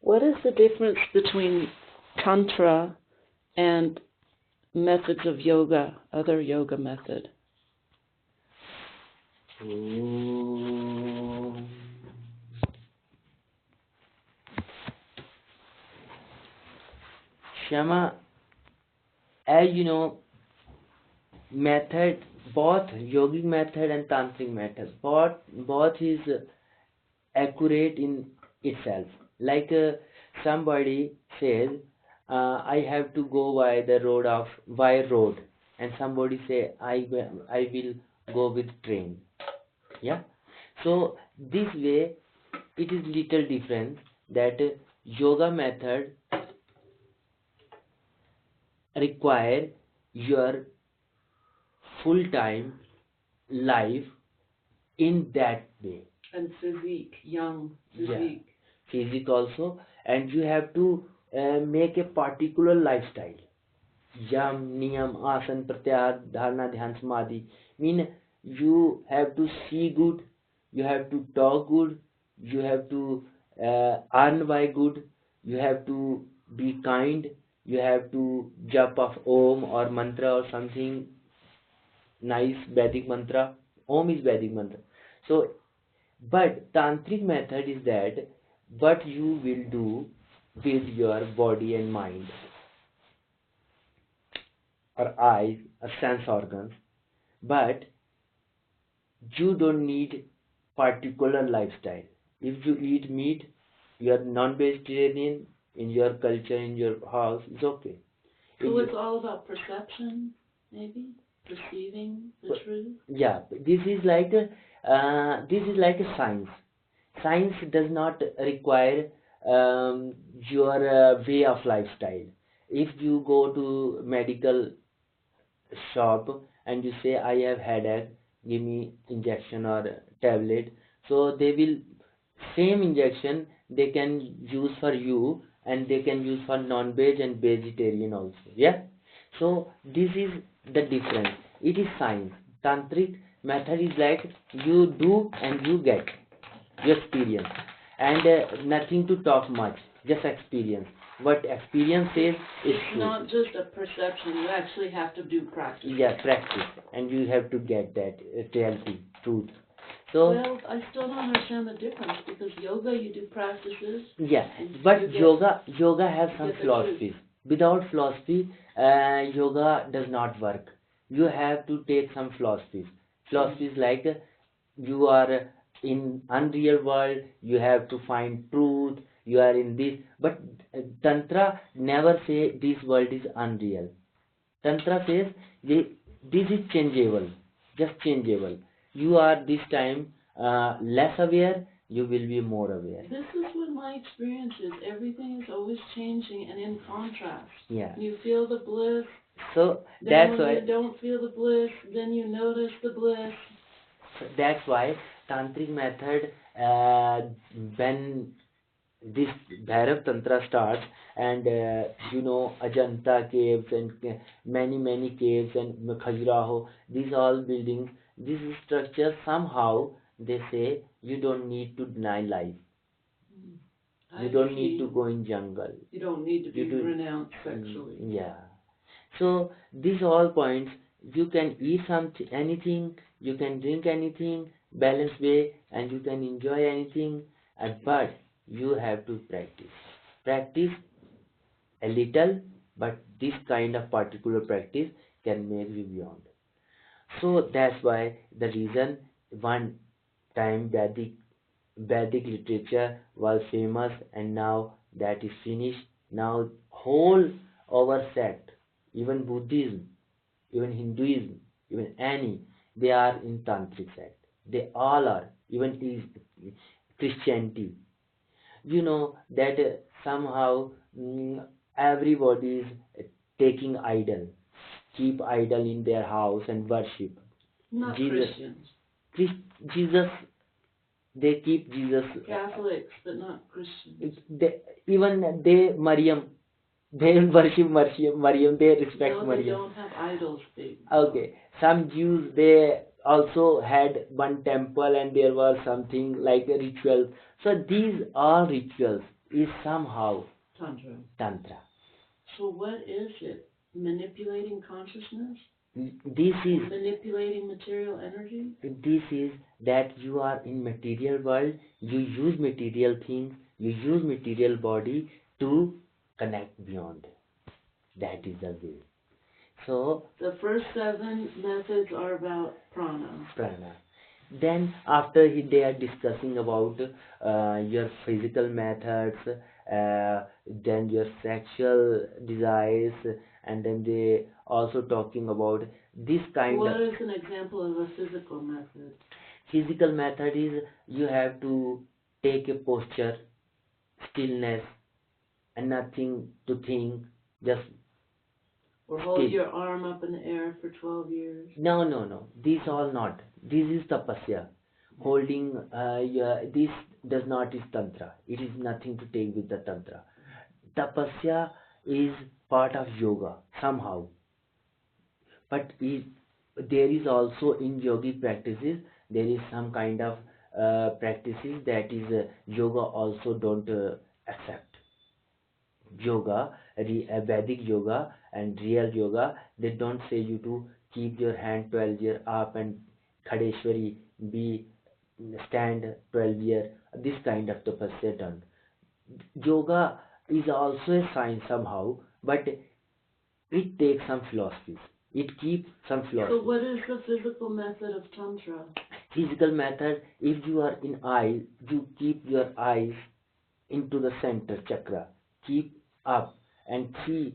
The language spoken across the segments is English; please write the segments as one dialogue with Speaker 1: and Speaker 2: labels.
Speaker 1: What is the difference between Tantra and methods of yoga, other yoga method?
Speaker 2: Shama, as you know, method, both yogic method and tantric method, both is accurate in itself. Like somebody says, I have to go by the road of wire road, and somebody say I will go with train. Yeah. So this way, it is little difference that yoga method require your full time life in that way.
Speaker 1: And physique, young physique.
Speaker 2: Yeah, physique also, and you have to make a particular lifestyle. Yam, niyam, asan, pratyahar, dharana, dhyan, samadhi. Mean you have to see good, you have to talk good, you have to earn by good, you have to be kind, you have to jump of Om or mantra or something nice Vedic mantra. Om is Vedic mantra. So, but tantric method is that what you will do with your body and mind or eyes or sense organs, but you don't need particular lifestyle. If you eat meat, you are non-vegetarian in your culture, in your house, it's okay.
Speaker 1: So it's all about perception, maybe? Perceiving the truth?
Speaker 2: Yeah, this is like a science. Science does not require your way of lifestyle. If you go to medical shop and you say I have headache, give me injection or tablet, so they will same injection they can use for you and they can use for non-veg and vegetarian also. Yeah. So this is the difference. It is science. Tantric method is like you do and you get your experience and nothing to talk much, just experience. What experience says is true.
Speaker 1: Not just a perception, you actually have to do practice.
Speaker 2: Yeah, practice, and you have to get that reality, truth. So
Speaker 1: well, I still don't understand the difference because yoga you do practices.
Speaker 2: Yeah, but yoga has some philosophies. Without philosophy, yoga does not work. You have to take some philosophies. Philosophies like you are in unreal world, you have to find truth, you are in this, but tantra never say this world is unreal. Tantra says this is changeable, just changeable. You are this time less aware, you will be more aware.
Speaker 1: This is what my experience is. Everything is always changing and in contrast.
Speaker 2: Yeah.
Speaker 1: You feel the bliss.
Speaker 2: So
Speaker 1: then
Speaker 2: that's
Speaker 1: when
Speaker 2: why
Speaker 1: you don't feel the bliss, then you notice the bliss.
Speaker 2: That's why tantric method, when this Bhairav Tantra starts, and Ajanta caves and many caves and Khajuraho, these all buildings, these structures, somehow they say you don't need to deny life. You don't need to go in jungle.
Speaker 1: You don't need to be renounced sexually.
Speaker 2: Yeah. So these all points, you can eat anything, you can drink anything, balanced way, and you can enjoy anything, but you have to practice. Practice a little, but this kind of particular practice can make you beyond. So that's why the reason one time Vedic literature was famous, and now that is finished. Now whole our sect, even Buddhism, even Hinduism, even any, they are in Tantric sect. They all are, even Christianity. You know that somehow everybody is taking idol, keep idol in their house and worship.
Speaker 1: Not Jesus. Christians.
Speaker 2: Jesus, they keep Jesus.
Speaker 1: Catholics, but not Christians.
Speaker 2: Even they Mariam, they worship Mariam, they respect
Speaker 1: no,
Speaker 2: Mariam.
Speaker 1: They don't have idols.
Speaker 2: Okay, some Jews, they also had one temple and there was something like a ritual. So these are rituals. is somehow
Speaker 1: Tantra.
Speaker 2: So what is it?
Speaker 1: Manipulating consciousness?
Speaker 2: This is
Speaker 1: Manipulating material energy?
Speaker 2: this is that you are in material world, you use material things, you use material body to connect beyond. That is the way. So
Speaker 1: the first 7 methods are about prana.
Speaker 2: Then after they are discussing about your physical methods, then your sexual desires, and then they also talking about this kind
Speaker 1: What
Speaker 2: of.
Speaker 1: is an example of a physical method?
Speaker 2: Physical method is you have to take a posture, stillness, and nothing to think, just
Speaker 1: or hold your arm up in the air for 12 years.
Speaker 2: No. These all not. This is tapasya. Holding this does not is tantra. It is nothing to take with the tantra. Tapasya is part of yoga somehow. But there is also in yogic practices, there is some kind of practices that is yoga also don't accept. Yoga, Vedic yoga and real yoga, they don't say you to keep your hand 12 year up and Khadeshwari be stand 12 year. This kind of tapasya done. Yoga is also a science somehow, but it takes some philosophies. It keeps some philosophy.
Speaker 1: So what is the physical method of Tantra?
Speaker 2: Physical method, if you are in eye, you keep your eyes into the center chakra. Keep up and see,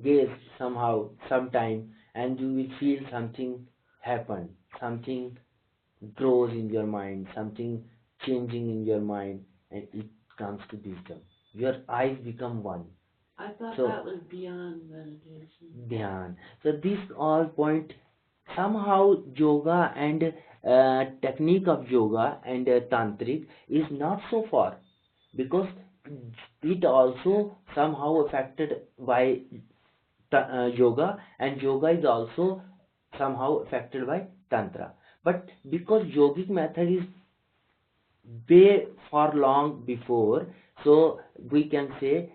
Speaker 2: gaze somehow, sometime, and you will feel something happen, something grows in your mind, something changing in your mind, and it comes to wisdom. Your eyes become one.
Speaker 1: I thought that was beyond meditation.
Speaker 2: Dhyan. So these all point somehow yoga and technique of yoga and tantric is not so far, because it also somehow affected by yoga, and yoga is also somehow affected by tantra. But because yogic method is way far long before, so we can say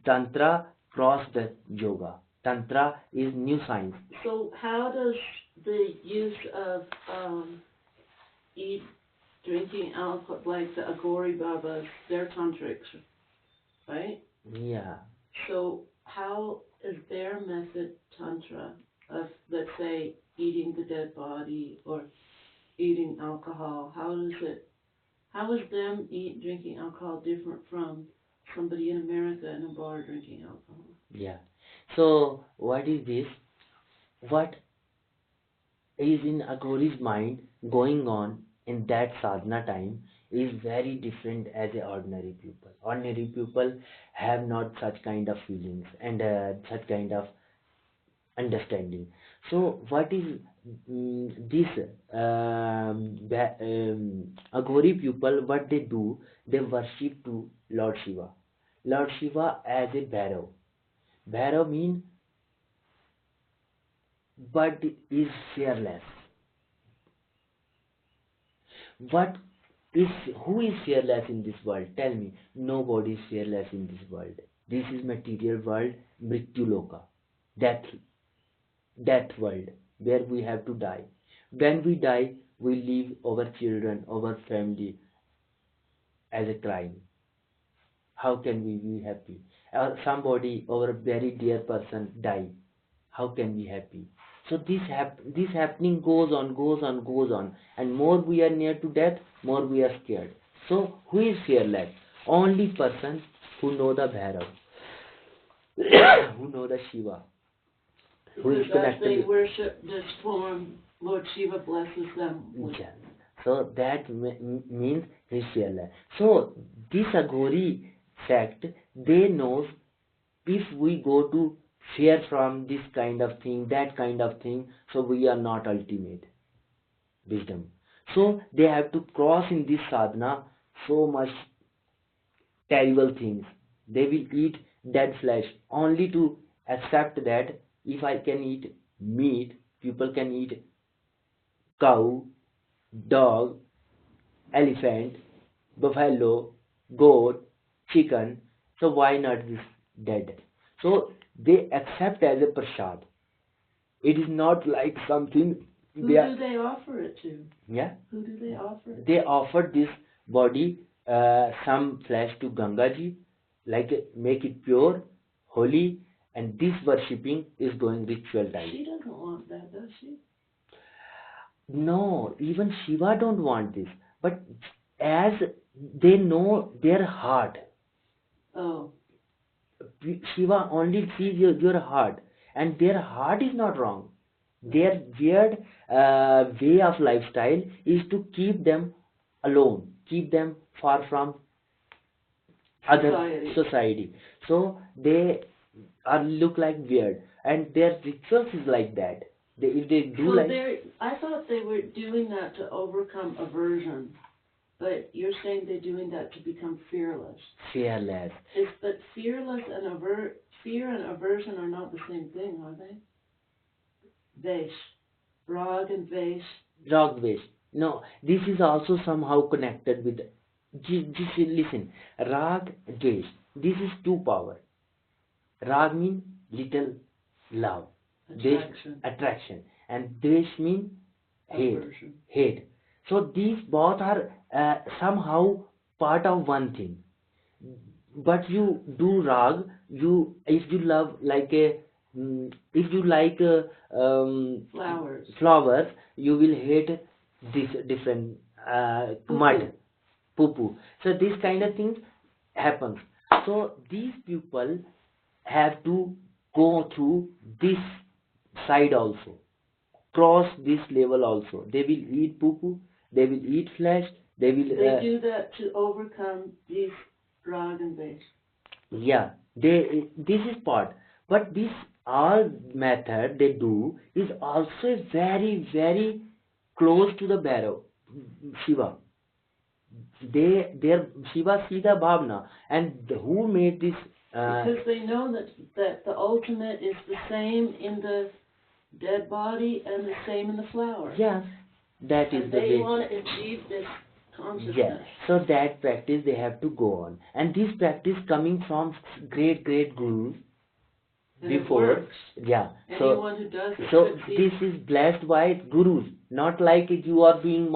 Speaker 2: tantra crossed the yoga. Tantra is new science.
Speaker 1: So how does the use of drinking alcohol, like the Agori Babas, they're tantrics, right?
Speaker 2: Yeah.
Speaker 1: So how is their method tantra of, let's say, eating the dead body or eating alcohol? How is them drinking alcohol different from somebody in America in a bar drinking alcohol?
Speaker 2: Yeah. So what is this? What is in Agori's mind going on in that sadhana time is very different as a ordinary people. Ordinary people have not such kind of feelings and such kind of understanding. So what is this Agori people? What they do? They worship to Lord Shiva. Lord Shiva as a Bhairav. Bhairav means but is fearless. What is who is fearless in this world? Tell me. Nobody is fearless in this world. This is material world, Mrityu Loka, death world, where we have to die. When we die, we leave our children, our family as a crime. How can we be happy? Or somebody, our very dear person, die. How can we be happy? So this happening goes on, and more we are near to death, more we are scared. So who is fearless? Only person who know the Bhairav, who know the Shiva, who is connected.
Speaker 1: They worship this form, Lord Shiva blesses them.
Speaker 2: Yeah. So that means he is fearless. So this Agori sect, they know if we go to fear from this kind of thing, that kind of thing, so we are not ultimate wisdom. So they have to cross in this sadhana so much terrible things. They will eat dead flesh only to accept that if I can eat meat, people can eat cow, dog, elephant, buffalo, goat, chicken, so why not this dead? So they accept as a prasad. It is not like something
Speaker 1: Who
Speaker 2: they are,
Speaker 1: do they offer it to?
Speaker 2: yeah,
Speaker 1: Who do they offer it?
Speaker 2: they offer this body, some flesh to Ganga ji, like make it pure, holy, and this worshipping is going ritual type.
Speaker 1: She doesn't want that, does she?
Speaker 2: No, even Shiva don't want this, but as they know their heart,
Speaker 1: Oh,
Speaker 2: Shiva only sees your heart, and their heart is not wrong. Their weird way of lifestyle is to keep them alone, keep them far from other
Speaker 1: society.
Speaker 2: society. So they are look like weird, and their rituals is like that. If they do
Speaker 1: So
Speaker 2: like
Speaker 1: I thought they were doing that to overcome aversion, but you're saying they're doing that to become fearless.
Speaker 2: fearless,
Speaker 1: But fearless and fear and aversion are not the same thing, are they? Vesh, rag and vesh.
Speaker 2: rock waste. No, this is also somehow connected with. Just listen, rag, dvesh. This is two power. Rag mean little love, dvesh
Speaker 1: Attraction.
Speaker 2: attraction, and dvesh mean hate,
Speaker 1: Aversion.
Speaker 2: hate. So these both are somehow part of one thing. But you do rag, you if you love like a if you like
Speaker 1: Flowers.
Speaker 2: flowers, you will hate this different mud, poo poo. So these kind of things happens. So these people have to go through this side also, cross this level also. They will eat poo poo, they will eat flesh, they will
Speaker 1: They do that to overcome these rag and vesh.
Speaker 2: yeah, this is part, but this all method they do is also very close to the Bhairav, Shiva. Their Shiva Sita Bhavna, and who made this?
Speaker 1: Because they know that the ultimate is the same in the dead body and the same in the flower.
Speaker 2: Yeah, that is
Speaker 1: And
Speaker 2: the
Speaker 1: they
Speaker 2: way.
Speaker 1: want to achieve this consciousness.
Speaker 2: Yeah, so that practice they have to go on, and this practice coming from great gurus
Speaker 1: And it
Speaker 2: before.
Speaker 1: works.
Speaker 2: Yeah, so
Speaker 1: Anyone who does it
Speaker 2: so
Speaker 1: succeeds.
Speaker 2: this is blessed by gurus, not like you are doing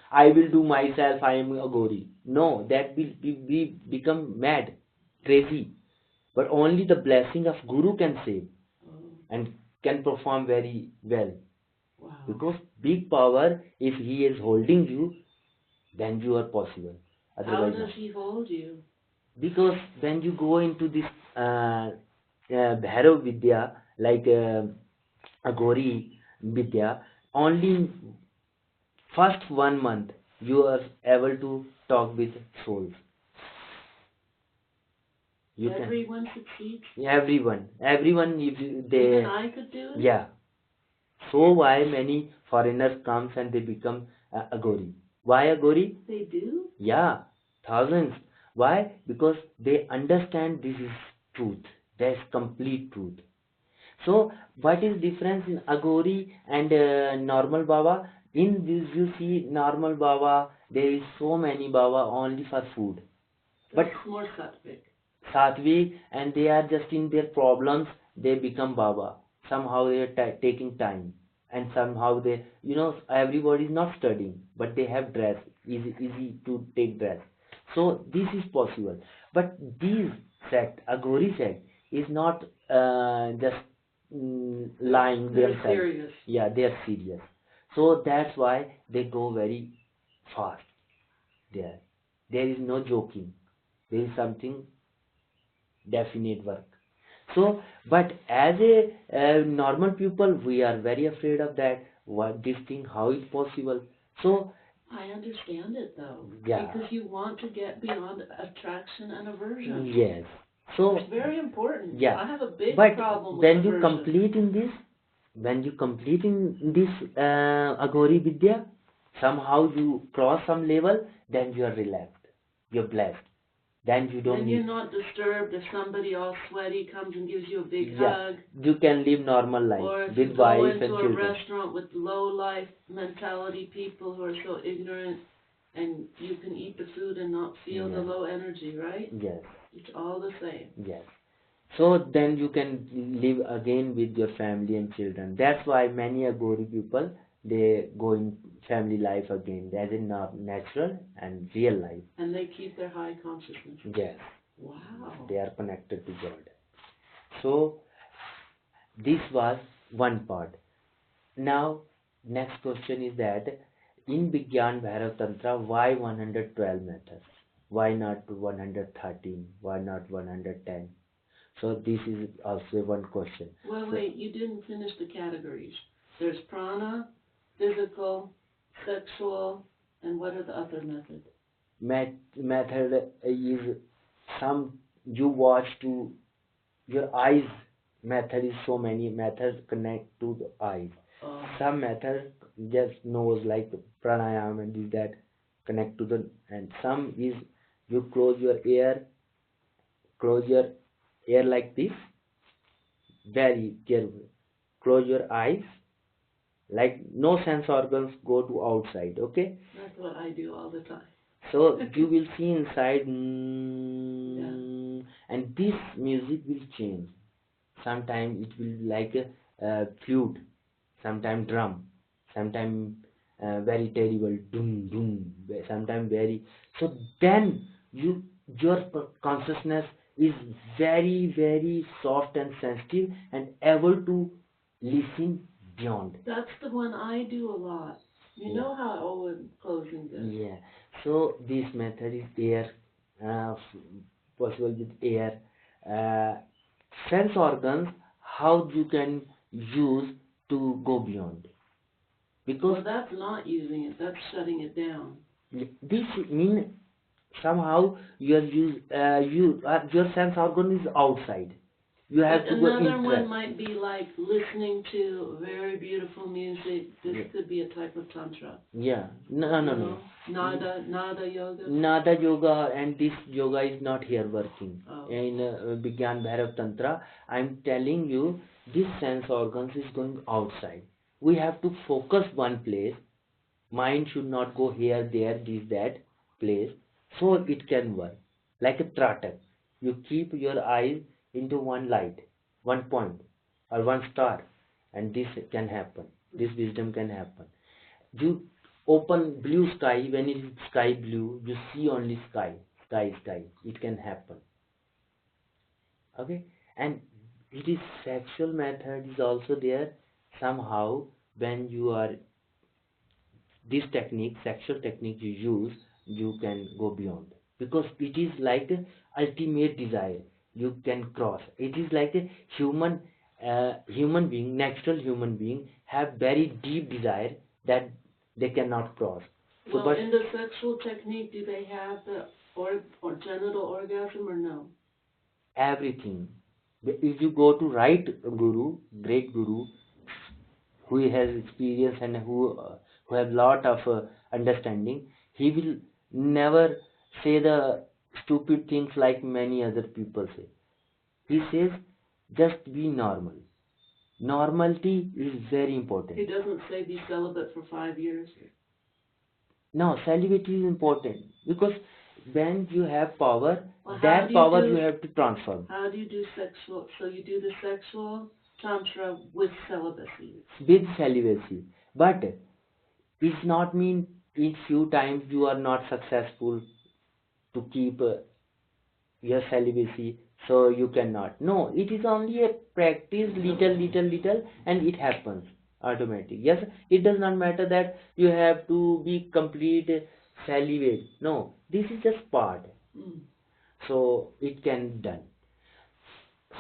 Speaker 2: I will do myself, I am a gori. No, that will we become mad, crazy. But only the blessing of guru can save
Speaker 1: Oh,
Speaker 2: and can perform very well.
Speaker 1: wow.
Speaker 2: Because big power, if he is holding you, then you are possible.
Speaker 1: How
Speaker 2: Otherwise,
Speaker 1: does
Speaker 2: not.
Speaker 1: he hold you?
Speaker 2: Because when you go into this Bhairav Vidya, like Agori Vidya, only in first 1 month you are able to talk with souls. You
Speaker 1: Everyone succeeds?
Speaker 2: can everyone if they
Speaker 1: Even I could do it?
Speaker 2: yeah. So why many foreigners comes and they become Agori? Why Agori?
Speaker 1: They do?
Speaker 2: Yeah, thousands. Why? Because they understand this is truth. That's complete truth. So, what is difference in Agori and normal Baba? In this, you see normal Baba. There is so many Baba only for food, but
Speaker 1: That's more sattvic.
Speaker 2: Sattvic, and they are just in their problems. They become Baba. Somehow they are taking time, and somehow they, everybody is not studying, but they have dress. Easy to take dress. So this is possible. But these sect, Agori sect, is not just lying
Speaker 1: They're
Speaker 2: themselves.
Speaker 1: serious.
Speaker 2: Yeah, they are serious. So that's why they go very fast there. There is no joking. There is something definite work. So, but as a normal people, we are very afraid of that. What this thing? How is possible? So,
Speaker 1: I understand it though.
Speaker 2: yeah.
Speaker 1: Because you want to get beyond attraction and aversion.
Speaker 2: Yes. So,
Speaker 1: It's very important.
Speaker 2: yeah.
Speaker 1: I have a big
Speaker 2: But
Speaker 1: problem with
Speaker 2: when you
Speaker 1: aversion.
Speaker 2: complete in this, Agori Vidya, somehow you cross some level, then you are relaxed. You're blessed. Then you don't
Speaker 1: Then you're
Speaker 2: need.
Speaker 1: not disturbed if somebody all sweaty comes and gives you a big
Speaker 2: Yeah.
Speaker 1: hug.
Speaker 2: You can live normal life
Speaker 1: Or if you
Speaker 2: with
Speaker 1: go
Speaker 2: wife and
Speaker 1: into a
Speaker 2: children.
Speaker 1: restaurant with low life mentality people who are so ignorant, and you can eat the food and not feel the
Speaker 2: Yeah.
Speaker 1: low energy, right?
Speaker 2: Yes.
Speaker 1: It's all the same.
Speaker 2: Yes. So then you can live again with your family and children. That's why many a Gauri people, they go in family life again. That is not natural and real life.
Speaker 1: And they keep their high consciousness.
Speaker 2: Yes.
Speaker 1: Wow.
Speaker 2: They are connected to God. So this was one part. Now next question is that in Vigyan Bhairav Tantra, why 112 methods? Why not 113? Why not 110? So this is also one question.
Speaker 1: Well, wait, you didn't finish the categories. There's prana, physical, sexual, and what are the other methods?
Speaker 2: Method is some you watch to your eyes. Method is so many methods connect to the eyes. Some method just knows like pranayam and this that connect to the, and some is you close your ear like this, very careful. Close your eyes, like no sense organs go to outside. Okay.
Speaker 1: That's what I do all the time.
Speaker 2: So you will see inside,
Speaker 1: Yeah.
Speaker 2: and this music will change. Sometimes it will be like a flute, sometimes drum, sometimes very terrible doom doom, sometimes very. So then your consciousness is very very soft and sensitive and able to listen beyond.
Speaker 1: That's the one I do a lot. You know how I always closing this.
Speaker 2: Yeah. So this method is air, possible with air. Uh, Sense organs, how you can use to go beyond. Because
Speaker 1: Well, that's not using it. That's shutting it down.
Speaker 2: this mean somehow your your sense organ is outside. You have
Speaker 1: But
Speaker 2: to go
Speaker 1: another
Speaker 2: inside.
Speaker 1: one might be like listening to very beautiful music. This could be a type of tantra.
Speaker 2: Yeah. No.
Speaker 1: Nada yoga.
Speaker 2: Nada yoga and this yoga is not here working.
Speaker 1: Oh.
Speaker 2: In Vigyan Bhairav Tantra, I'm telling you, this sense organs is going outside. We have to focus one place. Mind should not go here, there, this, that place. So it can work. Like a tratak. You keep your eyes into one light, one point, or one star, and this can happen. This wisdom can happen. You open blue sky, when it is sky blue, you see only sky, sky. It can happen. Okay? And it is sexual method is also there somehow when you are this technique, sexual technique you use, you can go beyond because it is like a ultimate desire. You can cross. It is like a human being, natural human being have very deep desire that they cannot cross. So,
Speaker 1: well,
Speaker 2: but
Speaker 1: in the sexual technique, do they have the or genital orgasm or no?
Speaker 2: everything. If you go to right guru, great guru, who has experience and who have lot of understanding, he will never say the stupid things like many other people say. He says just be normal. Normality is very important.
Speaker 1: He doesn't say be celibate for 5 years.
Speaker 2: No, celibacy is important because when you have power,
Speaker 1: well,
Speaker 2: that power you have to transform.
Speaker 1: How do you do sexual? So you do the sexual tantra with celibacy.
Speaker 2: With celibacy, but it not mean in few times you are not successful to keep your celibacy, so you cannot. No, it is only a practice, little, and it happens automatic. Yes, it does not matter that you have to be complete celibate. No, this is just part. So it can be done.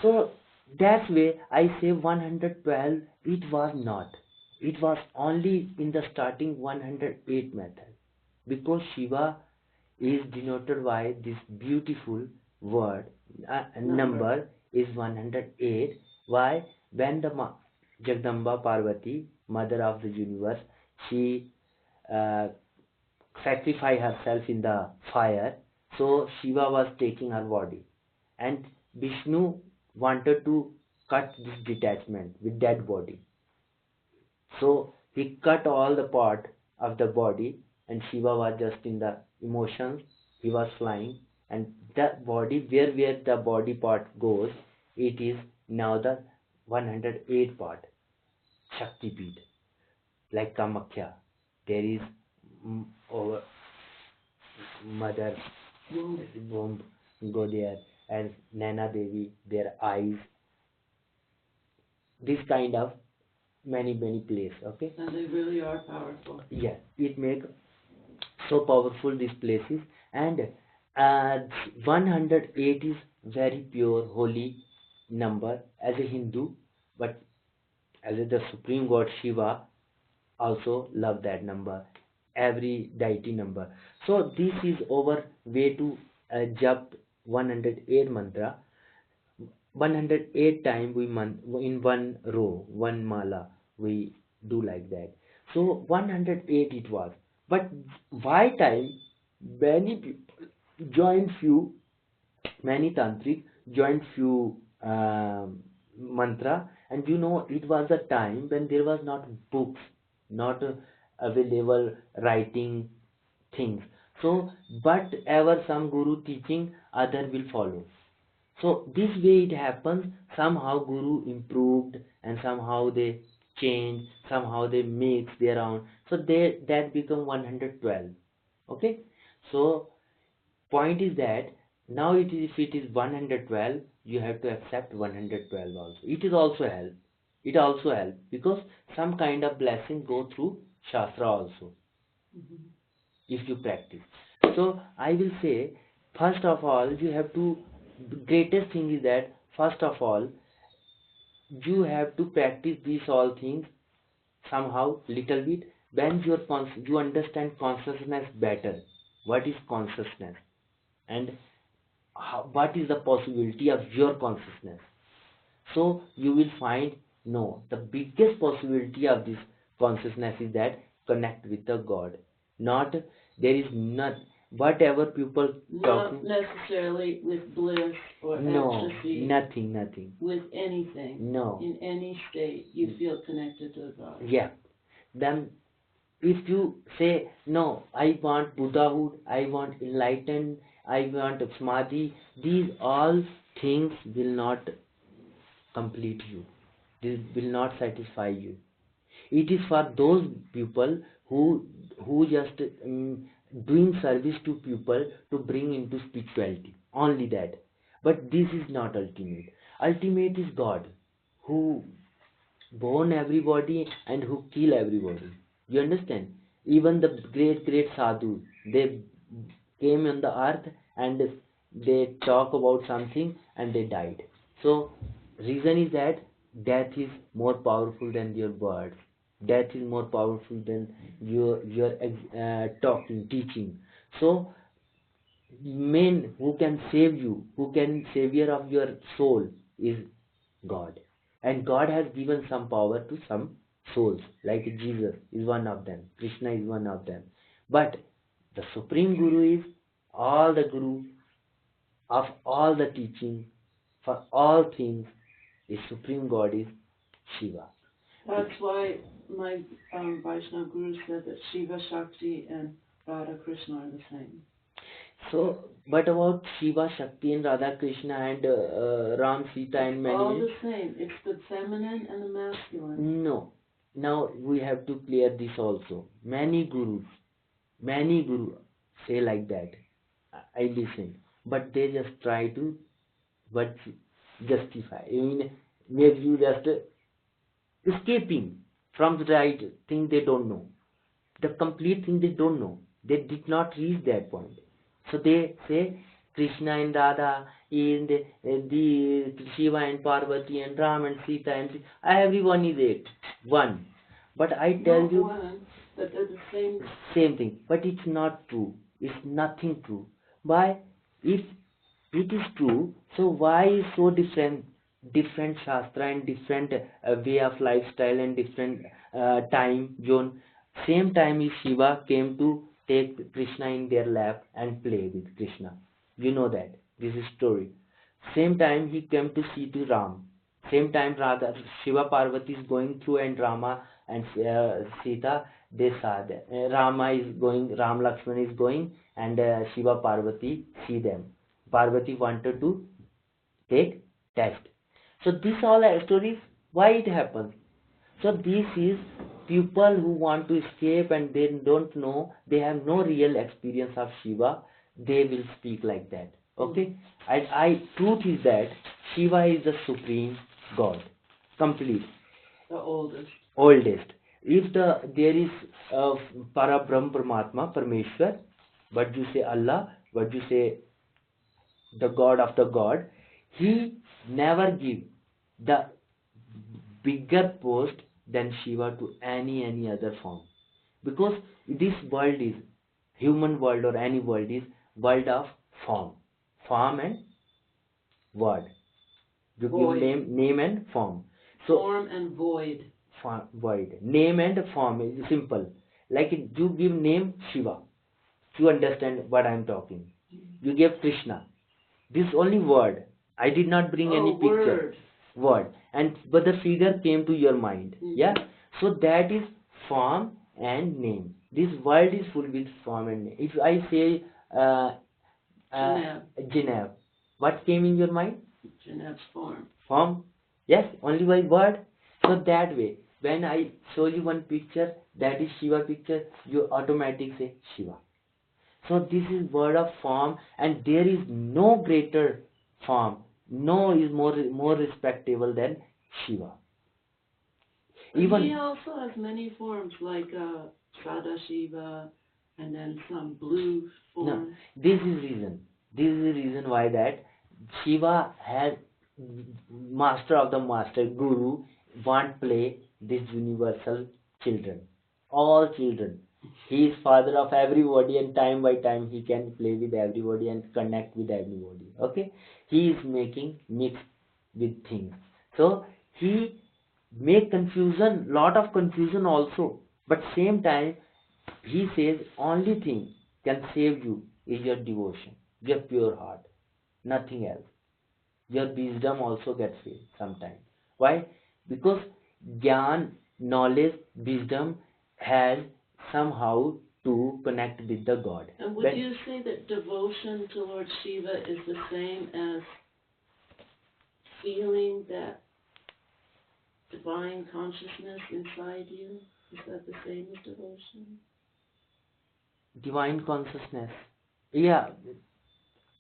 Speaker 2: So that's way I say 112. It was not. It was only in the starting 108 method because Shiva is denoted by this beautiful word number is 108. Why? When the Jagdamba Parvati, mother of the universe, she uh, sacrificed herself in the fire, so Shiva was taking her body, and Vishnu wanted to cut this detachment with dead body. So he cut all the part of the body, and Shiva was just in the emotions. He was flying, and the body, where the body part goes, it is now the 108 part, Shakti Peeth. Like Kamakhya, there is over mother womb go there, and Naina Devi, their eyes, this kind of many place. Okay.
Speaker 1: And they really are powerful.
Speaker 2: Yeah, it make so powerful these places, and 108 is very pure holy number as a Hindu, but as the supreme god Shiva also love that number, every deity number. So this is our way to jap 108 mantra. 108 time we in one row, one mala, we do like that. So 108 it was. But why time many people join few, many tantric joined few mantra, and it was a time when there was not books, not available writing things. So whatever some guru teaching, other will follow. So this way it happens. Somehow guru improved, and somehow they change, somehow they mix their own. So that become 112. Okay. So point is that now if it is 112, you have to accept 112 also. It is also help. It also help because some kind of blessing go through Shastra also. If you practice. So I will say, first of all, you have to, the greatest thing is that, first of all, you have to practice these all things somehow, little bit, when you understand consciousness better. What is consciousness? And what is the possibility of your consciousness? So you will find, no, the biggest possibility of this consciousness is that connect with the God. Not, there is not, whatever people talking.
Speaker 1: Not necessarily with bliss or
Speaker 2: No,
Speaker 1: ecstasy.
Speaker 2: nothing.
Speaker 1: With anything.
Speaker 2: No.
Speaker 1: In any state, you feel connected to God.
Speaker 2: Yeah. Then if you say, no, I want Buddhahood, I want enlightened, I want samadhi, these all things will not complete you. This will not satisfy you. It is for those people who just doing service to people to bring into spirituality. Only that. But this is not ultimate. Ultimate is God, who born everybody and who kill everybody. You understand? Even the great sadhu, they came on the earth and they talk about something and they died. So reason is that death is more powerful than your words. Death is more powerful than your talking, teaching. So men who can save you, who can savior of your soul is God. And God has given some power to some souls, like Jesus is one of them, Krishna is one of them. But the Supreme Guru is all the Guru of all the teaching for all things. The Supreme God is Shiva.
Speaker 1: That's why my Vaishnava Guru said that Shiva Shakti and Radha Krishna are the same.
Speaker 2: So, but about Shiva Shakti and Radha Krishna and Ram, Sita and many.
Speaker 1: All the same. It's the feminine and the masculine.
Speaker 2: No. Now we have to clear this also. Many gurus say like that. I listen, but they just try to justify. I mean, maybe you just escaping from the right thing they don't know. The complete thing they don't know. They did not reach that point. So they say Krishna and Radha, in the Shiva and Parvati and Ram and Sita and everyone is one. But I tell
Speaker 1: Not
Speaker 2: you,
Speaker 1: one, but they're the same.
Speaker 2: Same thing. But it's not true. It's nothing true. Why? If it is true, so why is so different? Different shastra and different way of lifestyle and different time zone. Same time is Shiva came to take Krishna in their lap and play with Krishna. You know that. This is story. Same time he came to see to Ram. Same time Radha, Shiva Parvati is going through and Rama and Sita, they saw that. Rama is going, Ram Lakshman is going, and Shiva Parvati see them. Parvati wanted to take test. So these all are stories why it happens. So this is people who want to escape and they don't know, they have no real experience of Shiva, they will speak like that. Okay? I truth is that Shiva is the supreme God, complete,
Speaker 1: The oldest.
Speaker 2: oldest. If there is Parabrahm Paramatma, Parmeshwar, what you say Allah, what you say the God of the God, he never give the bigger post than Shiva to any other form. Because this world is human world or any world is world of form. Form and word. You
Speaker 1: Void.
Speaker 2: give name and form. So
Speaker 1: Form and void.
Speaker 2: void. Name and form is simple. Like you give name Shiva. You understand what I am talking. You give Krishna. This only word. I did not bring any picture. Word. And but the figure came to your mind. Yeah. So that is form and name. This world is full with form and name. If I say Geneva, what came in your mind?
Speaker 1: Geneva's form.
Speaker 2: Form. Yes. Only by word. So that way, when I show you one picture, that is Shiva picture, you automatically say Shiva. So this is word of form, and there is no greater form. No is more respectable than Shiva.
Speaker 1: Even he also has many forms like Sadashiva, and then some blue form.
Speaker 2: No, this is reason. This is the reason why that Shiva has master of the master, guru, want play this universal children, all children. He is father of everybody, and time by time he can play with everybody and connect with everybody. Okay, he is making mix with things. So he make confusion, lot of confusion also. But same time he says only thing can save you is your devotion, your pure heart, nothing else. Your wisdom also gets failed sometimes. Why? Because Gyan, knowledge, wisdom has somehow to connect with the God.
Speaker 1: And would you say that devotion to Lord Shiva is the same as feeling that divine consciousness inside you? Is that the same as devotion?
Speaker 2: Divine consciousness. Yeah,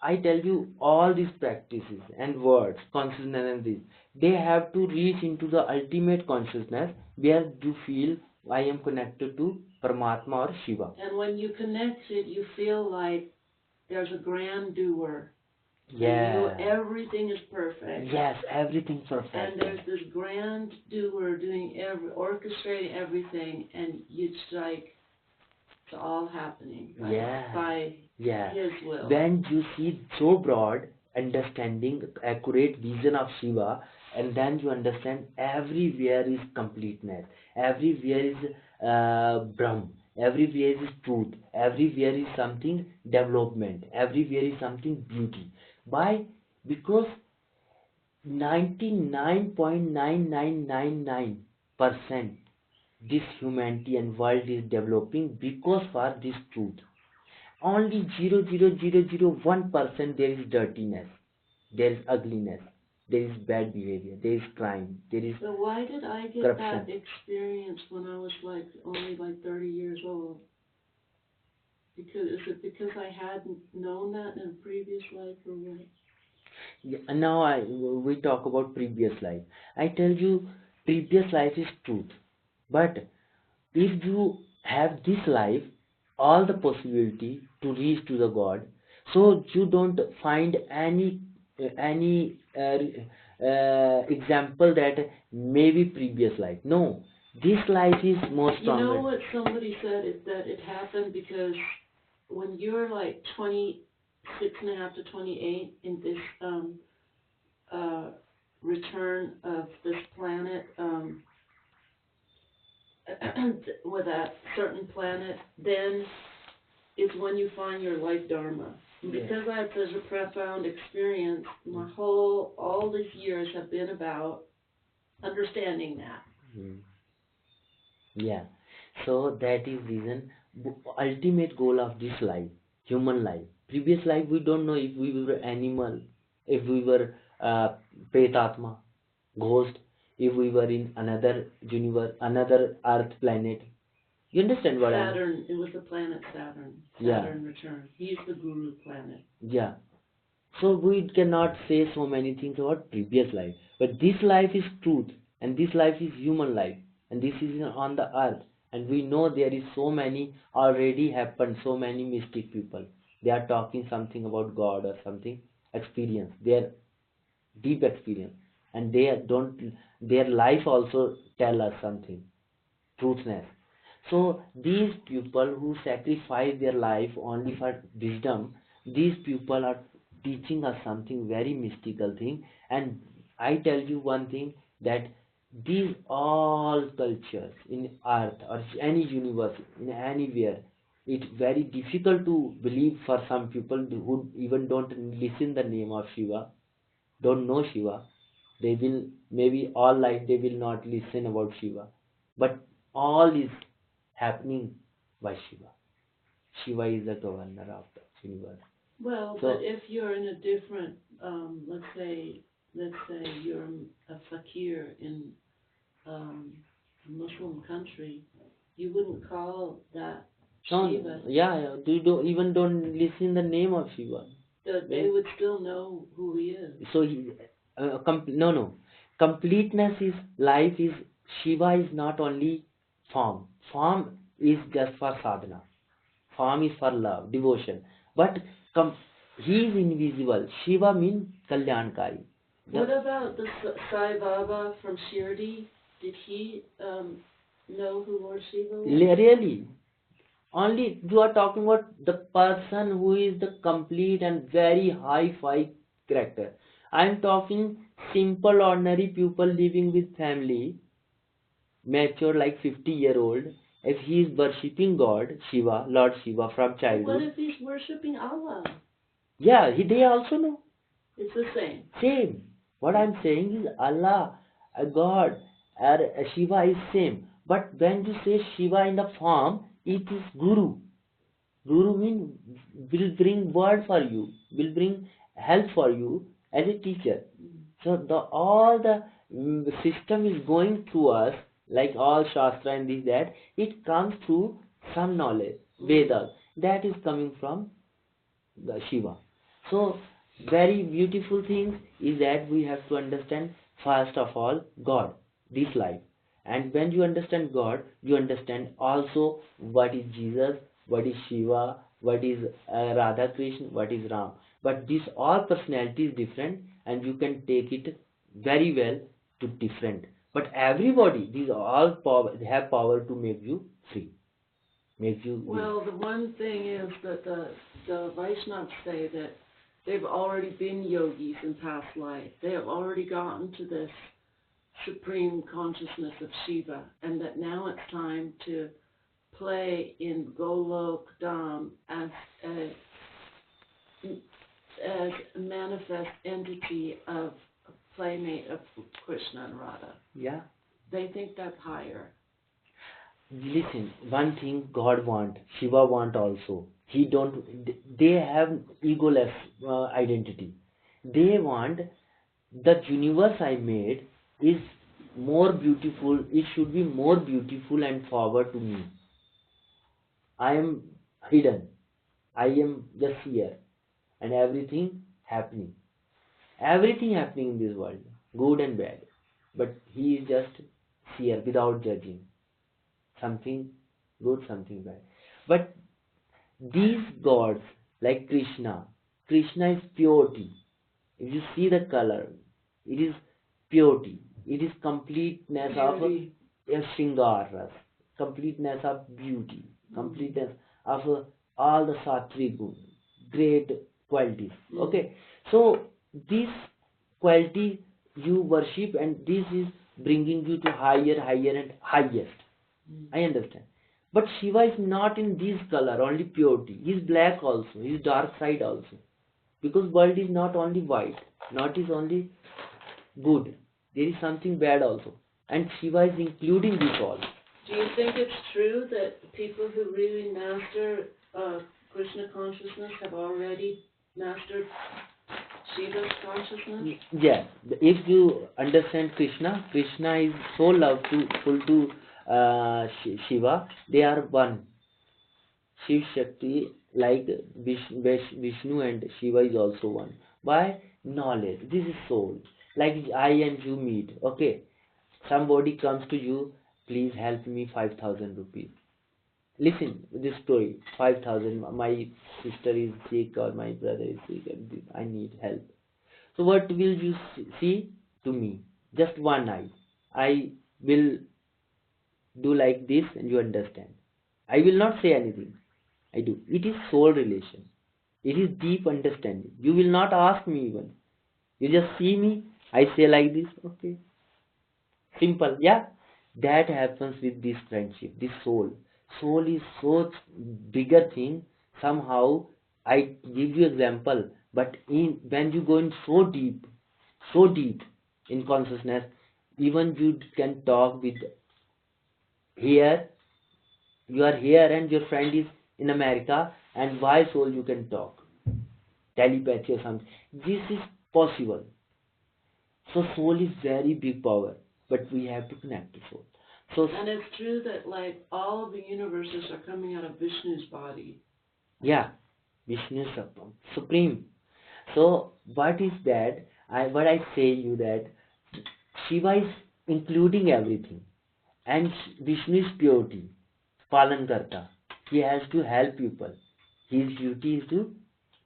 Speaker 2: I tell you, all these practices and words, consciousness and this, they have to reach into the ultimate consciousness where you feel I am connected to Paramatma or Shiva.
Speaker 1: And when you connect it, you feel like there's a grand doer.
Speaker 2: Yeah.
Speaker 1: Everything is perfect.
Speaker 2: Yes, everything's perfect.
Speaker 1: And there's this grand doer doing orchestrating everything, and it's like it's all happening by His will.
Speaker 2: When you see so broad understanding, accurate vision of Shiva, and then you understand everywhere is completeness, everywhere is Brahm, everywhere is truth, everywhere is something development, everywhere is something beauty. Why? Because 99.9999% this humanity and world is developing because for this truth. Only 0.0001% there is dirtiness, there is ugliness, there is bad behavior, there is crime, there is
Speaker 1: So why did I get
Speaker 2: corruption.
Speaker 1: that experience when I was only 30 years old? Is it because I hadn't known that in a previous life or what?
Speaker 2: Yeah, now we talk about previous life. I tell you, previous life is truth. But if you have this life, all the possibility to reach to the God, so you don't find any example that maybe previous life. No, this life is more stronger.
Speaker 1: You know what somebody said is that it happened because when you're 26.5 to 28 in this return of this planet with a certain planet, then is when you find your life dharma. And because I have such a profound experience, all these years have been about understanding that.
Speaker 2: So that is reason ultimate goal of this life, human life, Previous life, we don't know if we were animal, if we were pretatma, ghost, if we were in another universe, another earth planet. You understand what I'm?
Speaker 1: Saturn, it was the planet Saturn.
Speaker 2: Yeah.
Speaker 1: Saturn returned. He's the guru planet.
Speaker 2: Yeah. So we cannot say so many things about previous life. But this life is truth, and this life is human life, and this is on the earth. And we know there is so many already happened, so many mystic people. They are talking something about God or something experience, their deep experience, and they don't. Their life also tell us something truthness. So these people who sacrifice their life only for wisdom, these people are teaching us something very mystical thing. And I tell you one thing, that these all cultures in earth or any universe in anywhere, it's very difficult to believe for some people who even don't listen the name of Shiva, don't know Shiva. They will maybe all life they will not listen about Shiva, but all is happening by Shiva. Shiva is the governor of the universe.
Speaker 1: Well,
Speaker 2: So
Speaker 1: but if you're in a different, let's say you're a fakir in a Muslim country, you wouldn't call that
Speaker 2: no,
Speaker 1: Shiva.
Speaker 2: yeah, you even don't listen the name of Shiva.
Speaker 1: They would still know who he is.
Speaker 2: So no, completeness is life is Shiva is not only form. Form is just for sadhana. Form is for love, devotion. But he is invisible. Shiva means Kalyankari.
Speaker 1: What about the Sai Baba from Shirdi? Did he know who Lord Shiva was?
Speaker 2: Really? Only you are talking about the person who is the complete and very high-fi character. I am talking simple, ordinary people living with family, mature like 50-year-old. If he is worshipping God, Shiva, Lord Shiva from childhood.
Speaker 1: What if he's worshipping Allah?
Speaker 2: Yeah, they also know.
Speaker 1: It's the same.
Speaker 2: Same. What I'm saying is Allah, God, Shiva is same. But when you say Shiva in the form, it is Guru. Guru means will bring word for you, will bring help for you as a teacher. So all the system is going through us, like all Shastra and this that, it comes through some knowledge, Vedas, that is coming from the Shiva. So very beautiful thing is that we have to understand first of all God, this life. And when you understand God, you understand also what is Jesus, what is Shiva, what is Radha Krishna, what is Ram. But this all personality is different, and you can take it very well to different. But everybody, these all power, they have power to make you free. Make you
Speaker 1: well, the one thing is that the Vaishnavas say that they've already been yogis in past life. They have already gotten to this supreme consciousness of Shiva, and that now it's time to play in Golok Dham as a manifest entity of a playmate of Krishna and Radha.
Speaker 2: Yeah.
Speaker 1: They think that's higher.
Speaker 2: Listen, one thing God want, Shiva want also. He don't. They have egoless identity. They want the universe I made is more beautiful. It should be more beautiful and forward to me. I am hidden. I am just here, and everything happening. Everything happening in this world, good and bad. But he is just here without judging. Something good, something bad. But these gods, like Krishna, Krishna is purity. If you see the color, it is purity. It is completeness of a Shringar ras, completeness of beauty, completeness of all the Sattvic gun, great qualities. Okay, so this quality you worship, and this is bringing you to higher, higher, and highest. I understand. But Shiva is not in this color, only purity. He is black also. He is dark side also. Because world is not only white, not is only good. There is something bad also. And Shiva is including this all.
Speaker 1: Do you think it's true that people who really master Krishna consciousness have already mastered Shiva's consciousness?
Speaker 2: Yeah, if you understand Krishna, Krishna is so loveful to Shiva. They are one. Shiva Shakti, like Vishnu and Shiva is also one. Why? Knowledge. This is soul. Like I and you meet. Okay. Somebody comes to you, please help me 5,000 rupees. Listen, this story, 5,000, my sister is sick or my brother is sick and I need help. So what will you see to me? Just one eye. I will do like this and you understand. I will not say anything. I do. It is soul relation. It is deep understanding. You will not ask me even. You just see me. I say like this. Okay. Simple. Yeah. That happens with this friendship, this soul. Soul is so bigger thing. Somehow I give you example, but in when you go in so deep in consciousness, even you can talk with here. You are here and your friend is in America, and why soul you can talk telepathy or something. This is possible. So soul is very big power, but we have to connect to soul. So
Speaker 1: And it's true that like all of the universes are coming out of Vishnu's body.
Speaker 2: yeah, Vishnu is supreme. So what is that? What I say you that Shiva is including everything, and Vishnu is purity, palan karta. He has to help people. His duty is to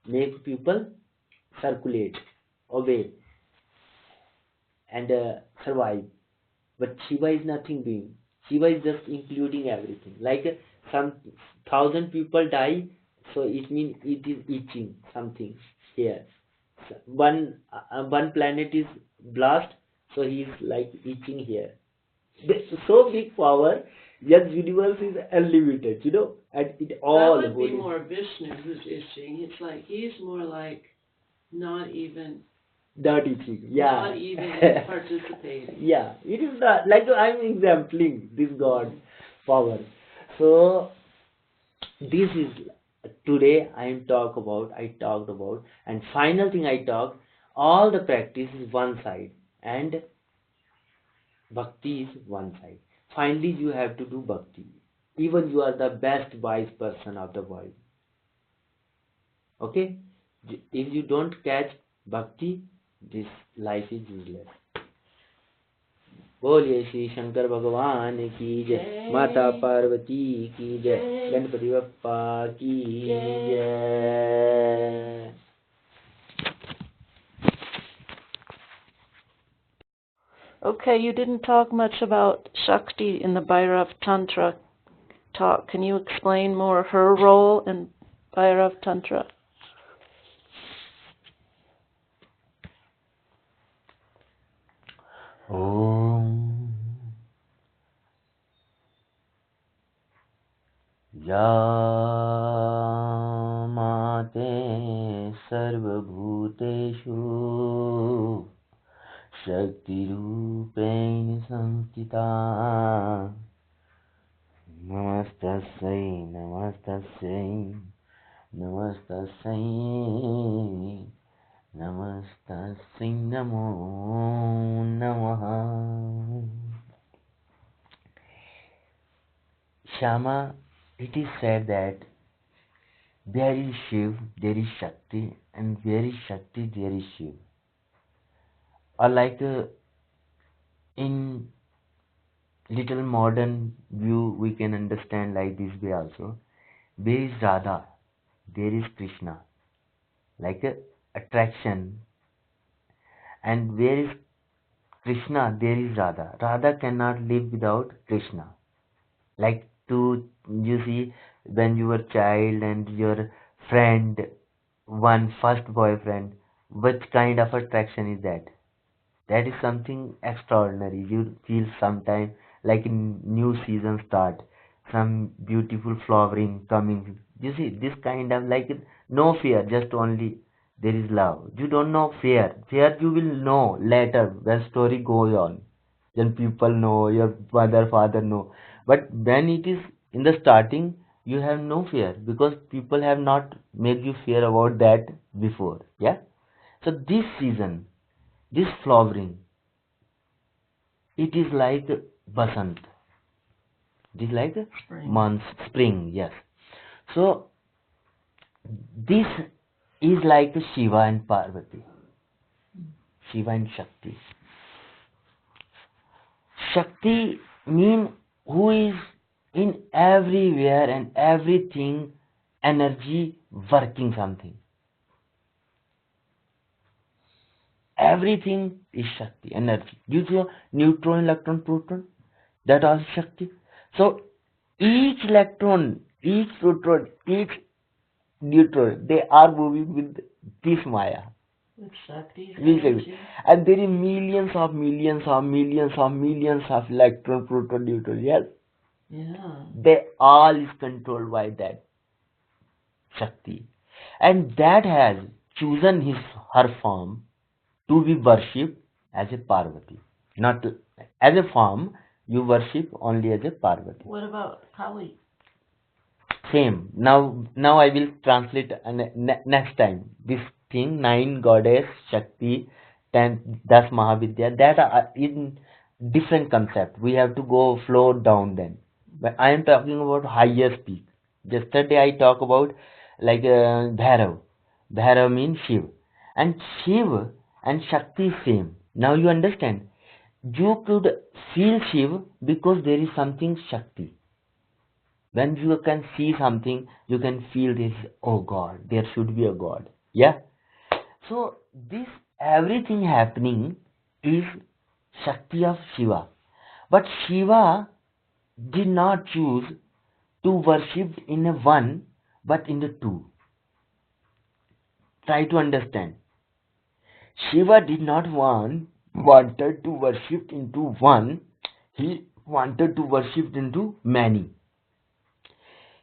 Speaker 2: make people circulate, obey, and survive. But Shiva is nothing doing. Shiva is just including everything. Like some 1,000 people die, so it means it is itching something here. One planet is blast, so he is like itching here. So big power, yet universe is unlimited, and it all.
Speaker 1: That would be more Vishnu who's itching. It's like he's more like not even
Speaker 2: dirty thing. Yeah.
Speaker 1: Not even participating.
Speaker 2: Yeah, it is not like I'm exempling this God power. So this is today I talked about, and final thing I talked. All the practice is one side, and bhakti is one side. Finally, you have to do bhakti. Even you are the best wise person of the world. Okay, if you don't catch bhakti, this life is useless. बोलिए श्री शंकर भगवान की जय, माता पार्वती की जय, गणपति बप्पा की जय.
Speaker 1: Okay, you didn't talk much about Shakti in the Bhairav Tantra talk. Can you explain more of her role in Bhairav Tantra?
Speaker 2: या माते सर्वभूतेषु शक्तिरूपेण संस्थिता नमस्तस्यै नमस्तस्यै नमस्तस्यै नमस्तस्यै नमो नमः. Shama, it is said that there is Shiv, there is Shakti, and where is Shakti, there is Shiv. Or like in little modern view, we can understand like this way also. Where is Radha, there is Krishna, like attraction. And where is Krishna, there is Radha. Radha cannot live without Krishna. Like you see, when you were child and your friend, one first boyfriend, which kind of attraction is that? That is something extraordinary. You feel sometime like in new season start, some beautiful flowering coming. You see, this kind of like no fear, just only there is love. You don't know fear. Fear you will know later when story goes on. Then people know, your mother, father know. But when it is in the starting, You have no fear because people have not made you fear about that before. Yeah. So this season, this flowering, it is like Basant. It is like
Speaker 1: Spring.
Speaker 2: month, spring. Yes. So this is like Shiva and Parvati, Shiva and Shakti. Shakti mean who is in everywhere and everything, energy working something. Everything is Shakti, energy. You see neutron, electron, proton, that also Shakti. So each electron, each proton, each neutron, they are moving with this Maya.
Speaker 1: With Shakti's
Speaker 2: With
Speaker 1: energy.
Speaker 2: and there is millions of millions of millions of millions of electron, proton, neutron. Yes,
Speaker 1: Yeah.
Speaker 2: they all is controlled by that Shakti, and that has chosen his her form to be worshipped as a Parvati, not as a form. You worship only as a Parvati.
Speaker 1: What about Kali?
Speaker 2: Same. Now I will translate next time. This thing, 9 goddess, Shakti, 10, 10 Mahavidya, that are in different concept. We have to go flow down then. But I am talking about higher peak. Yesterday I talk about like Bhairav. Bhairav means Shiv. And Shiv and Shakti is same. Now you understand. You could feel Shiv because there is something Shakti. When you can see something, you can feel this, oh God, there should be a God. Yeah. So this everything happening is Shakti of Shiva. But Shiva did not choose to worship in a one, but in the two. Try to understand. Shiva did not wanted to worship into one. He wanted to worship into many.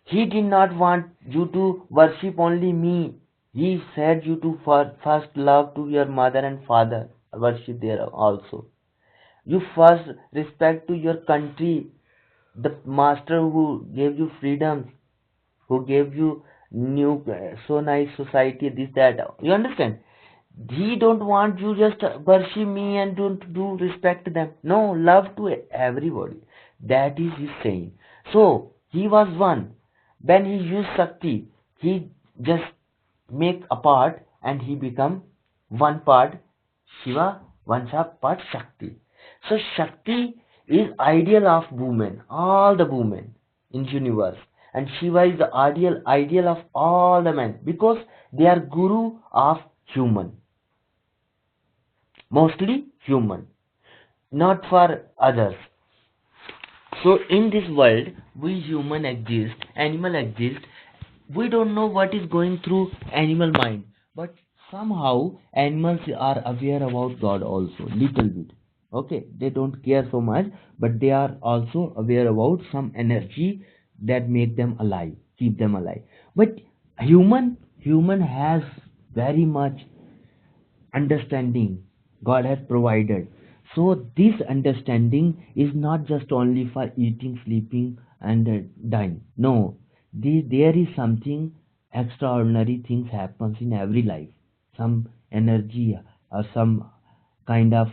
Speaker 2: He did not want you to worship only me. He said you to first love to your mother and father. Worship there also. You first respect to your country, the master who gave you freedom, who gave you new, so nice society, this, that. You understand? He don't want you just worship me and don't do respect them. No, love to everybody. That is his saying. So he was one. When he used Shakti, he just make apart and he become one part Shiva, part Shakti. So Shakti is ideal of women, all the women in universe, and Shiva is the ideal of all the men because they are guru of human, mostly human, not for others. So in this world, we human exist, animal exist. We don't know what is going through animal mind, but somehow animals are aware about God also, little bit. Okay, they don't care so much, but they are also aware about some energy that make them alive, keep them alive. But human has very much understanding God has provided. So this understanding is not just only for eating, sleeping, and dying. No, there is something extraordinary things happens in every life. Some energy or some kind of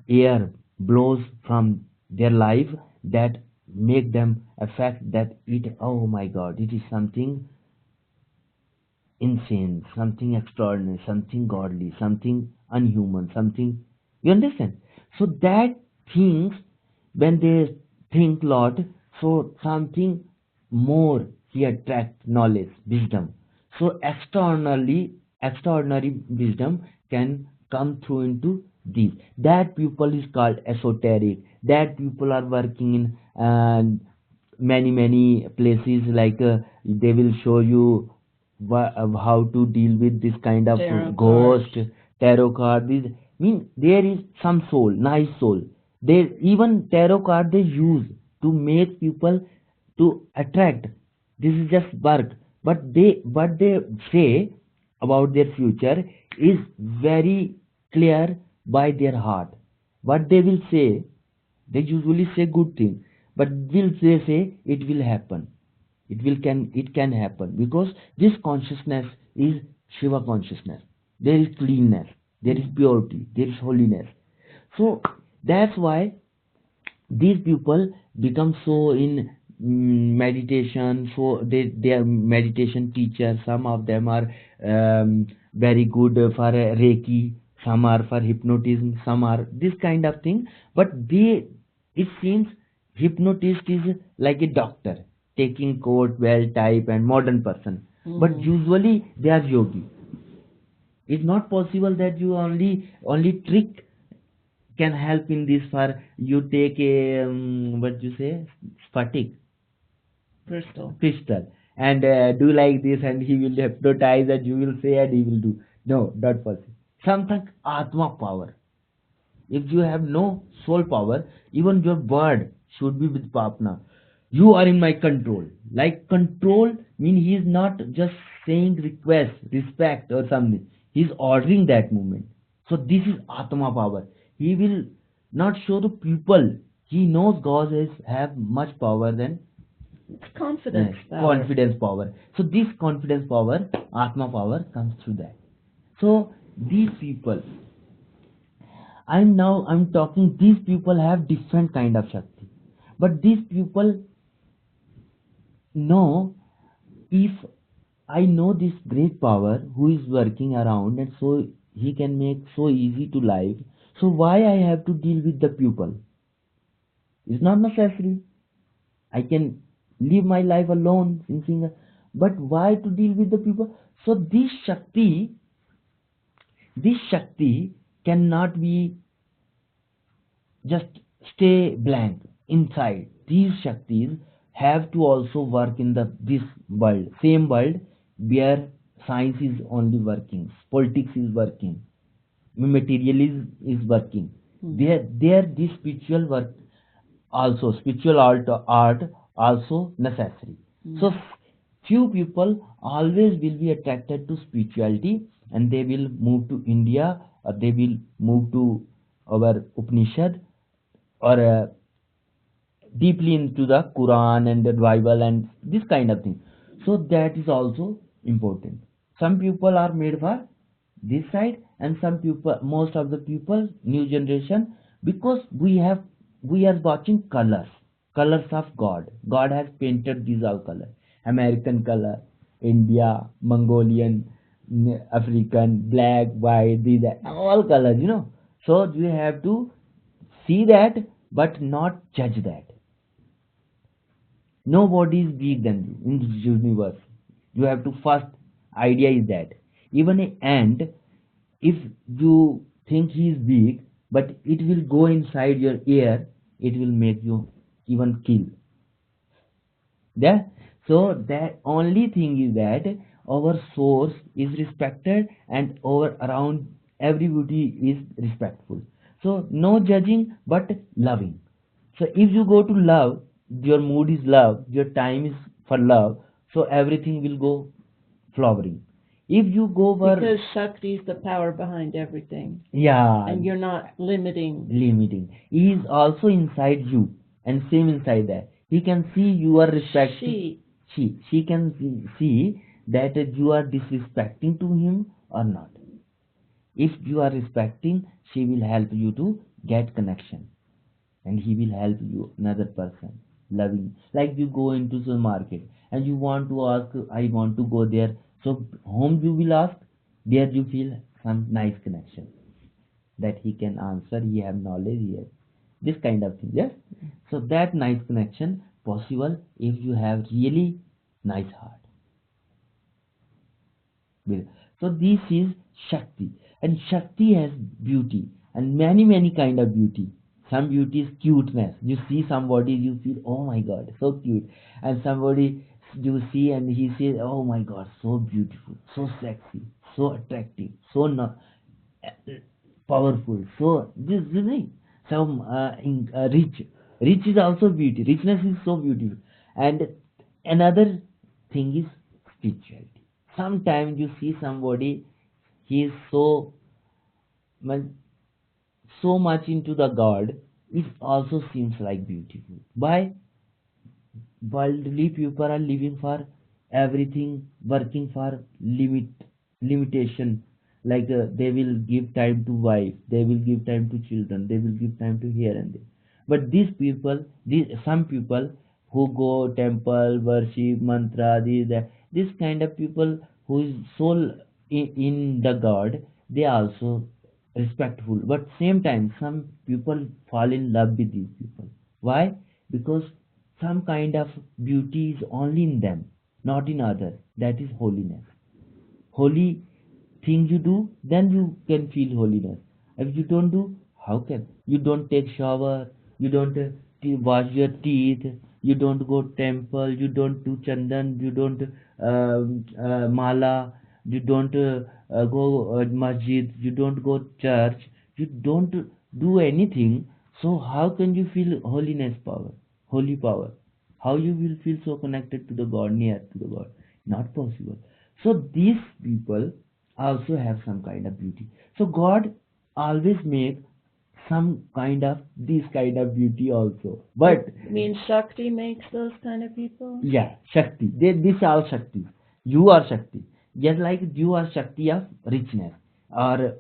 Speaker 2: air blows from their life that make them affect that it. Oh my God, it is something insane, something extraordinary, something godly, something unhuman, something. You understand? So that things, when they think lot, so something more he attract knowledge, wisdom. So extraordinary wisdom can come through into these. That people is called esoteric. That people are working in many places like they will show you how to deal with this kind of
Speaker 1: Tarot
Speaker 2: ghost,
Speaker 1: cards.
Speaker 2: tarot card. This mean there is some soul, nice soul. They even tarot card they use to make people to attract. This is just work, but they what they say about their future is very clear by their heart. What they will say, they usually say good thing, but will they say it will happen? It can happen because this consciousness is Shiva consciousness. There is cleanness, there is purity, there is holiness. So that's why these people become so in meditation. So they are meditation teachers. Some of them are very good for reiki, some are for hypnotism, some are this kind of thing. But they, it seems hypnotist is like a doctor taking coat well type and modern person, but usually they are yogi. It's not possible that you only trick can help in this. For you take a what you say, sphatic crystal and do like this and he will hypnotize and you will say and he will do. No, not possible. Something atma power. If you have no soul power, even your word should be with papna. You are in my control. Like control mean he is not just saying request, respect or something. He is ordering that movement. So this is Atma power. He will not show the people. He knows God has have much power than
Speaker 1: Confidence power.
Speaker 2: confidence power. So this confidence power, Atma power, comes through that. So these people, I'm talking, these people have different kind of Shakti. But these people know, if I know this great power who is working around and so he can make so easy to life, so why I have to deal with the people? It's not necessary. I can live my life alone in single, but why to deal with the people? So this Shakti cannot be just stay blank inside. These Shaktis have to also work in the this world, same world where science is only working, politics is working, materialism is working. There this spiritual work also, spiritual art also necessary. So few people always will be attracted to spirituality and they will move to India or they will move to our Upanishad or deeply into the Quran and the Bible and this kind of thing. So that is also important. Some people are made for this side and some people, most of the people, new generation, because we are watching colors of God. God has painted these all colors. American color, India, Mongolian, African, black, white, these are all colors. So you have to see that but not judge that. Nobody is big than you in this universe. You have to first idea is that even an ant, if you think he is big, but it will go inside your ear, it will make you even kill. Yeah. So the only thing is that our source is respected and our around everybody is respectful. So no judging but loving. So if you go to love, your mood is love, your time is for love, so everything will go flowering. If you go for
Speaker 1: Because Shakti is the power behind everything.
Speaker 2: yeah,
Speaker 1: And you're not
Speaker 2: limiting. He is also inside you and same inside that. He can see you are respecting. She can see that you are disrespecting to him or not. If you are respecting, she will help you to get connection and he will help you another person loving. Like you go into the market and you want to ask, I want to go there. So whom you will ask? There you feel some nice connection that he can answer, he have knowledge here. This kind of thing, yes? So that nice connection possible if you have really nice heart. So this is Shakti. And Shakti has beauty and many kind of beauty. Some beauty is cuteness. You see somebody, you feel, oh my god, so cute. And somebody you see and he says, oh my god, so beautiful, so sexy, so attractive, so not powerful. So this is me. Some rich. Rich is also beauty. Richness is so beautiful. And another thing is spirituality. Sometimes you see somebody, he is so much into the God, it also seems like beautiful. Why? worldly people are living for everything, working for limitation, like they will give time to wife, they will give time to children, they will give time to here and there. But these people, these some people who go temple worship mantra, this kind of people who is soul in the god, they are also respectful, but same time some people fall in love with these people. Why? Because some kind of beauty is only in them, not in others. That is holiness. Holy thing you do, then you can feel holiness. If you don't do, how can? You don't take shower, you don't wash your teeth, you don't go temple, you don't do chandan, you don't mala, you don't go masjid, you don't go church, you don't do anything. So how can you feel holiness power, holy power? How you will feel so connected to the God, near to the God? Not possible. So these people also have some kind of beauty. So God always make some kind of this kind of beauty also. But
Speaker 1: mean Shakti makes those kind of people?
Speaker 2: yeah, Shakti. These are all Shakti. You are Shakti. Just like you are Shakti of richness, or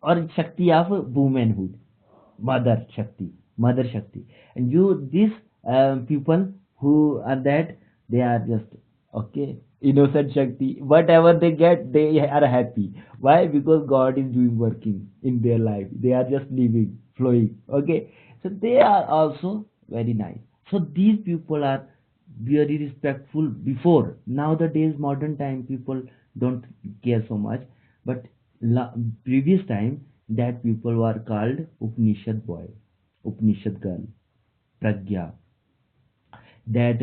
Speaker 2: or Shakti of womanhood, mother Shakti. And you, these people who are that, they are just okay, innocent Shakti. Whatever they get, they are happy. Why? Because God is doing working in their life. They are just living, flowing. Okay, so they are also very nice. So these people are very respectful before. Nowadays, modern time, people don't care so much, but previous time, that people were called Upanishad boy, Upanishad girl, Pragya, that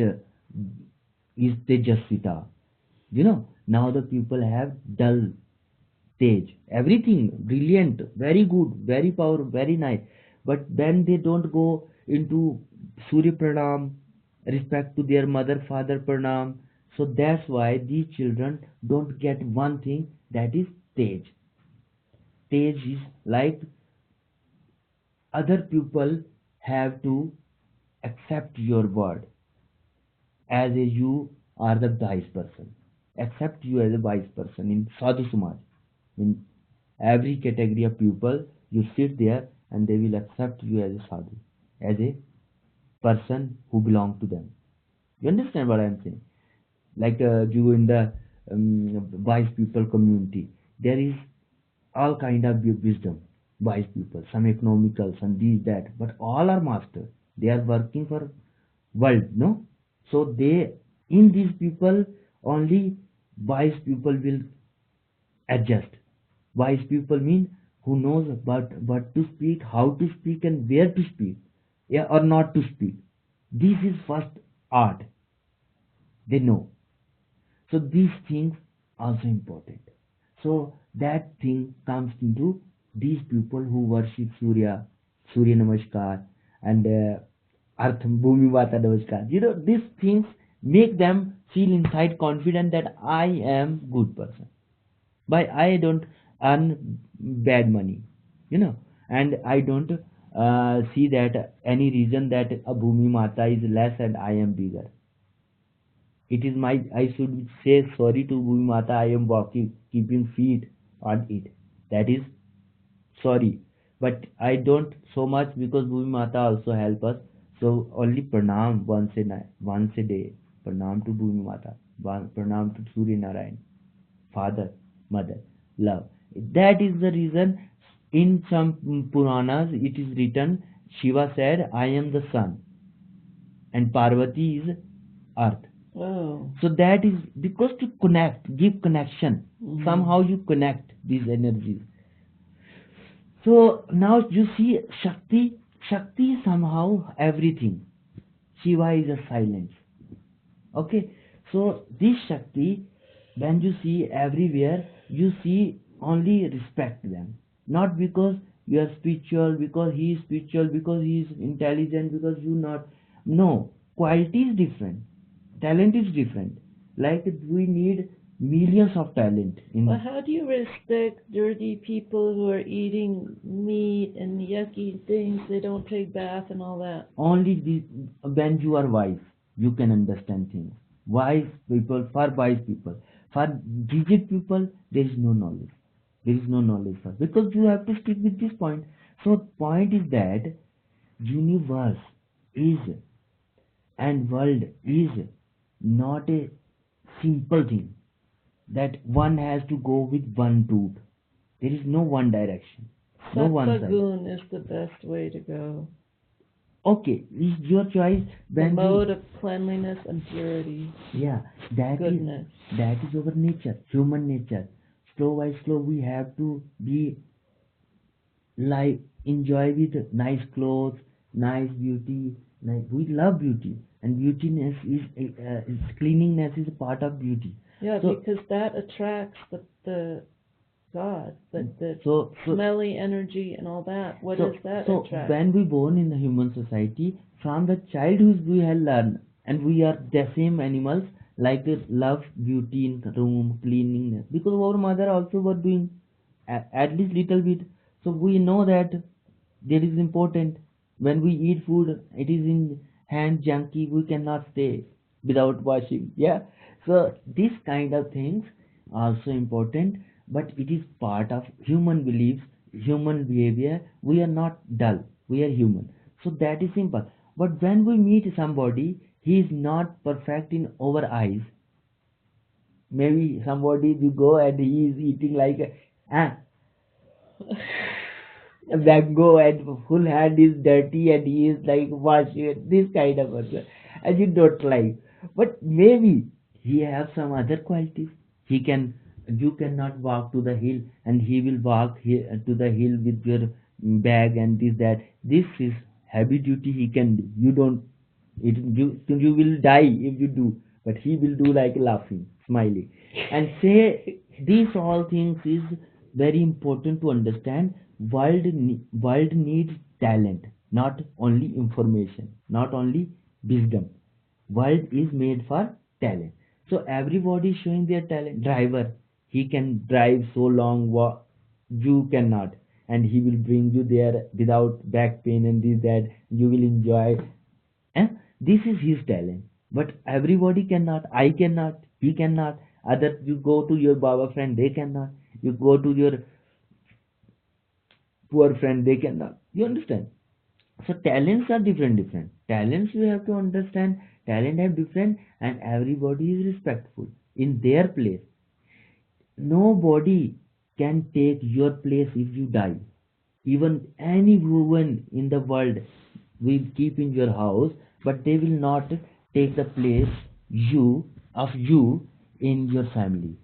Speaker 2: is Tejasvita. Now the people have dull Tej, everything brilliant, very good, very powerful, very nice. But then they don't go into Surya Pranam, respect to their mother, father Pranam. So that's why these children don't get one thing, that is Tej. Tej is like other people have to accept your word as a you are the wise person. Accept you as a wise person in Sadhu Samaj. In every category of people, you sit there and they will accept you as a sadhu, as a person who belong to them. You understand what I am saying? Like you in the wise people community, there is all kind of wisdom, wise people, some economical, some this that, but all are masters. They are working for world, no? So they, in these people, only wise people will adjust. Wise people mean who knows about what to speak, how to speak, and where to speak, yeah, or not to speak. This is first art. They know. So these things also important. So that thing comes into these people who worship Surya, Surya Namaskar, and Earth Bhumi Mata Namaskar. These things make them feel inside confident that I am good person. By I don't earn bad money, and I don't see that any reason that a Bhumi Mata is less and I am bigger. It is my, I should say sorry to Bhumi Mata, I am walking, keeping feet on it. That is sorry. But I don't so much because Bhumi Mata also help us. So only pranam once a night, once a day. Pranam to Bhumi Mata. Pranam to Surya Narayan. Father, mother, love. That is the reason in some Puranas it is written, Shiva said, I am the sun and Parvati is earth.
Speaker 1: Oh.
Speaker 2: So that is because to connect, give connection. Somehow you connect these energies. So now you see Shakti is somehow everything. Shiva is a silence. Okay, so this Shakti, when you see everywhere, you see only respect them. Not because you are spiritual, because he is spiritual, because he is intelligent, because you not. No, quality is different. Talent is different. Like we need millions of talent in.
Speaker 1: Well, how do you respect dirty people who are eating meat and yucky things? They don't take bath and all that.
Speaker 2: Only when you are wise. you can understand things. Wise people, for wise people, for rigid people, there is no knowledge. There is no knowledge for, because you have to stick with this point. So point is that universe is and world is not a simple thing that one has to go with one route. There is no one direction, no one side.
Speaker 1: Satsagun is the best way to go.
Speaker 2: Okay, it's your choice.
Speaker 1: The
Speaker 2: When
Speaker 1: mode of cleanliness and purity,
Speaker 2: yeah, that is
Speaker 1: goodness.
Speaker 2: our nature, human nature. Slow by slow, we have to be like enjoy with nice clothes, nice beauty. Like we love beauty, and beautiness is cleanliness is a part of beauty.
Speaker 1: Yeah,
Speaker 2: So
Speaker 1: because that attracts the God, the
Speaker 2: so
Speaker 1: smelly energy and all that. What
Speaker 2: so
Speaker 1: does that
Speaker 2: so
Speaker 1: attract?
Speaker 2: when we born in the human society, from the childhood we have learned, and we are the same animals, like love beauty in room, cleanliness, because our mother also were doing at least little bit. So we know that there is important. When we eat food, it is in hand junky, we cannot stay without washing. Yeah, so this kind of things also important, but it is part of human beliefs, human behavior. We are not dull, we are human. So that is simple. But when we meet somebody, he is not perfect in our eyes. Maybe somebody you go and he is eating like ah, mango and full hand is dirty and he is like wash it, this kind of person, and you don't like. But maybe he has some other qualities. He can, you cannot walk to the hill and he will walk here to the hill with your bag and this that. This is heavy duty he can do. You don't, you will die if you do, but he will do like laughing, smiling, and say these all things is very important to understand. World needs talent, not only information, not only wisdom. World is made for talent. So everybody is showing their talent. Driver, he can drive so long, you cannot, and he will bring you there without back pain and this that. You will enjoy. Eh? This is his talent. But everybody cannot. I cannot. He cannot. Other, you go to your Baba friend, they cannot. You go to your poor friend, they cannot. You understand? So talents are different. Talents you have to understand. Talent are different, and everybody is respectful in their place. Nobody can take your place if you die. Even any woman in the world will keep in your house, but they will not take the place you in your family.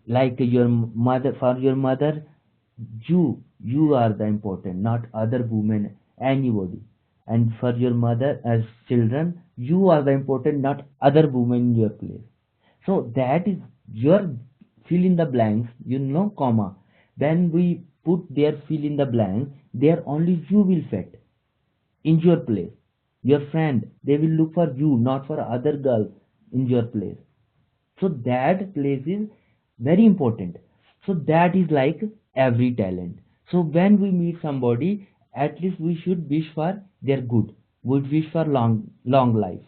Speaker 2: Like your mother, for your mother, you are the important, not other women, anybody. And for your mother as children, you are the important, not other women in your place. So that is your fill in the blanks, comma. When we put their fill in the blanks, there only you will fit in your place. Your friend, they will look for you, not for other girls in your place. So that place is very important. So that is like every talent. So when we meet somebody, at least we should wish for their good. Would wish for long life,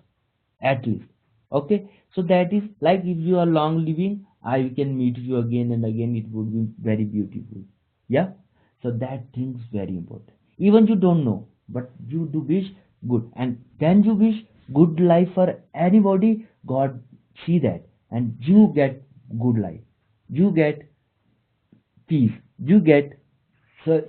Speaker 2: at least. Okay. So that is like if you are long living, I can meet you again and again. It would be very beautiful. Yeah. So that thing is very important. Even you don't know, but you do wish good, and then you wish good life for anybody. God see that, and you get good life. You get peace. You get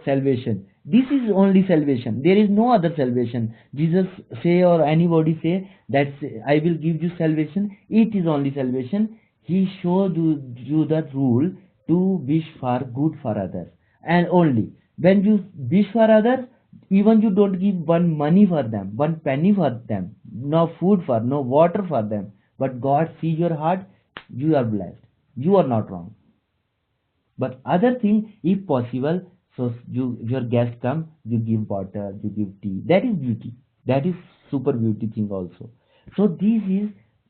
Speaker 2: salvation. This is only salvation. There is no other salvation. Jesus say or anybody say that I will give you salvation. It is only salvation. He showed you the rule to wish for good for others. And only when you wish for others, even you don't give one money for them, one penny for them, no food for, no water for them. But God see your heart, you are blessed. You are not wrong. But other thing, if possible, so your guest come, you give water, you give tea. That is beauty. That is super beauty thing also. So this is,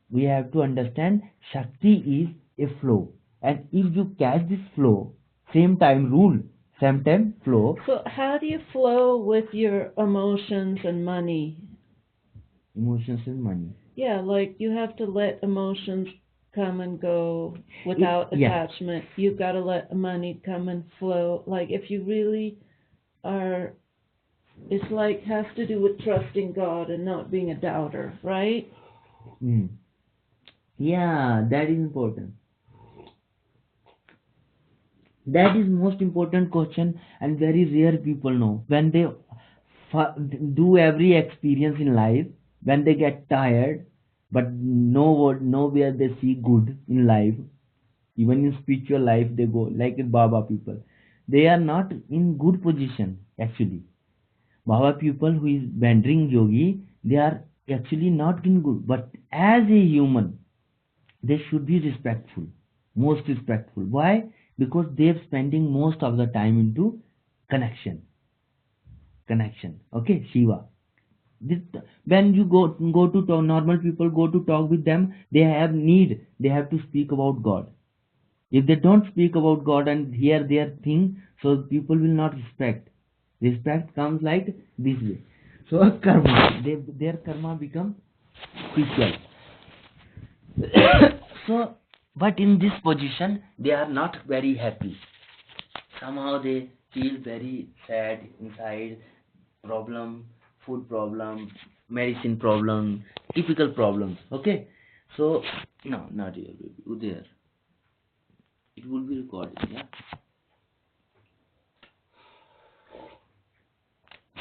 Speaker 2: we have to understand Shakti is a flow. And if you catch this flow, same time rule, same time flow.
Speaker 1: So how do you flow with your emotions and money?
Speaker 2: Emotions and money.
Speaker 1: Yeah, like you have to let emotions come and go without
Speaker 2: Yeah.
Speaker 1: attachment. You've got to let money come and flow. Like if you really are, it's like has to do with trusting God and not being a doubter, right?
Speaker 2: Mm. Yeah, that is important. That is most important question, and very rare people know. When they do every experience in life, when they get tired, but nowhere they see good in life. Even in spiritual life, they go like Baba people. They are not in good position actually. Baba people who is wandering yogi, they are actually not in good. But as a human, they should be respectful, most respectful. Why? Because they're spending most of the time into connection. Connection. Okay, Shiva. This, when you go to talk, normal people go to talk with them, they have need. They have to speak about God. If they don't speak about God and hear their thing, so people will not respect. Respect comes like this way. So karma, their karma become spiritual. So, but in this position, they are not very happy. Somehow they feel very sad inside. Problem, food problem, medicine problem, typical problems. Okay, so no, not here, baby. There, it will be recorded. Yeah.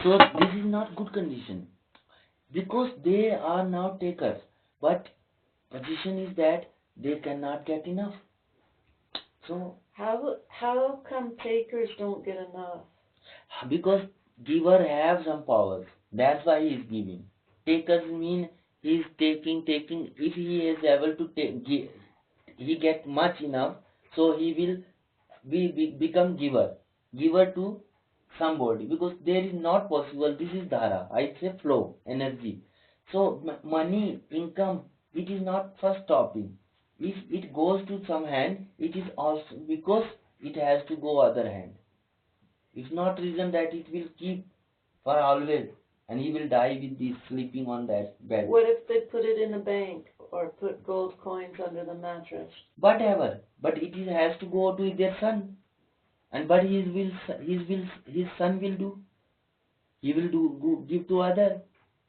Speaker 2: So this is not good condition because they are now takers, but position is that they cannot get enough. So
Speaker 1: How come takers don't get enough?
Speaker 2: because giver have some powers, that's why he is giving. Takers mean he is taking. If he is able to he get much enough, so he will become giver to somebody, because there is not possible. This is dhara, I say flow, energy. So money, income, it is not first stopping. If it goes to some hand, it is also because it has to go other hand. It's not reason that it will keep for always and he will die with this sleeping on that bed.
Speaker 1: What if they put it in a bank or put gold coins under the mattress?
Speaker 2: Whatever, but it is, has to go to their son, and but his son will do. He will give to other.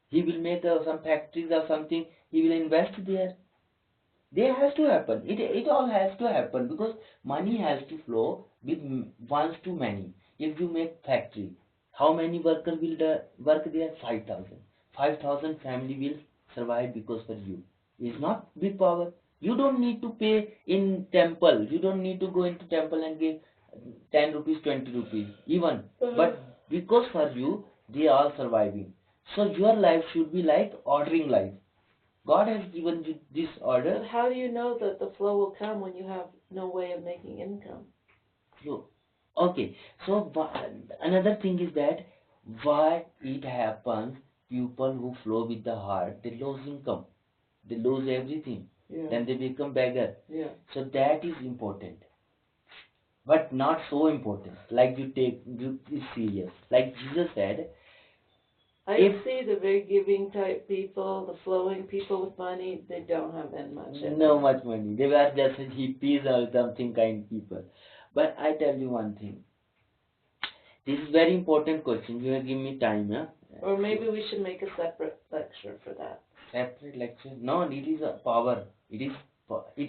Speaker 2: He will make some factories or something. He will invest there. They has to happen. It all has to happen because money has to flow with ones to many. If you make factory, how many workers will work there? 5,000. 5,000 family will survive because of you. It's not big power. You don't need to pay in temple. You don't need to go into temple and give 10 rupees, 20 rupees, even. But because for you, they are surviving. So your life should be like ordering life. God has given you this order.
Speaker 1: But how do you know that the flow will come when you have no way of making income?
Speaker 2: So, okay. So another thing is that why it happens, people who flow with the heart, they lose income. They lose everything.
Speaker 1: Yeah.
Speaker 2: Then they become beggar.
Speaker 1: Yeah.
Speaker 2: So that is important. But not so important. Like you is serious. Like Jesus said,
Speaker 1: I see the very giving type people, the flowing people with money, they don't have that much.
Speaker 2: No much money. They were just hippies or something kind people. But I tell you one thing. This is very important question. You have given me time, huh?
Speaker 1: Or maybe we should make a separate lecture for that.
Speaker 2: Separate lecture? No, it is a power. It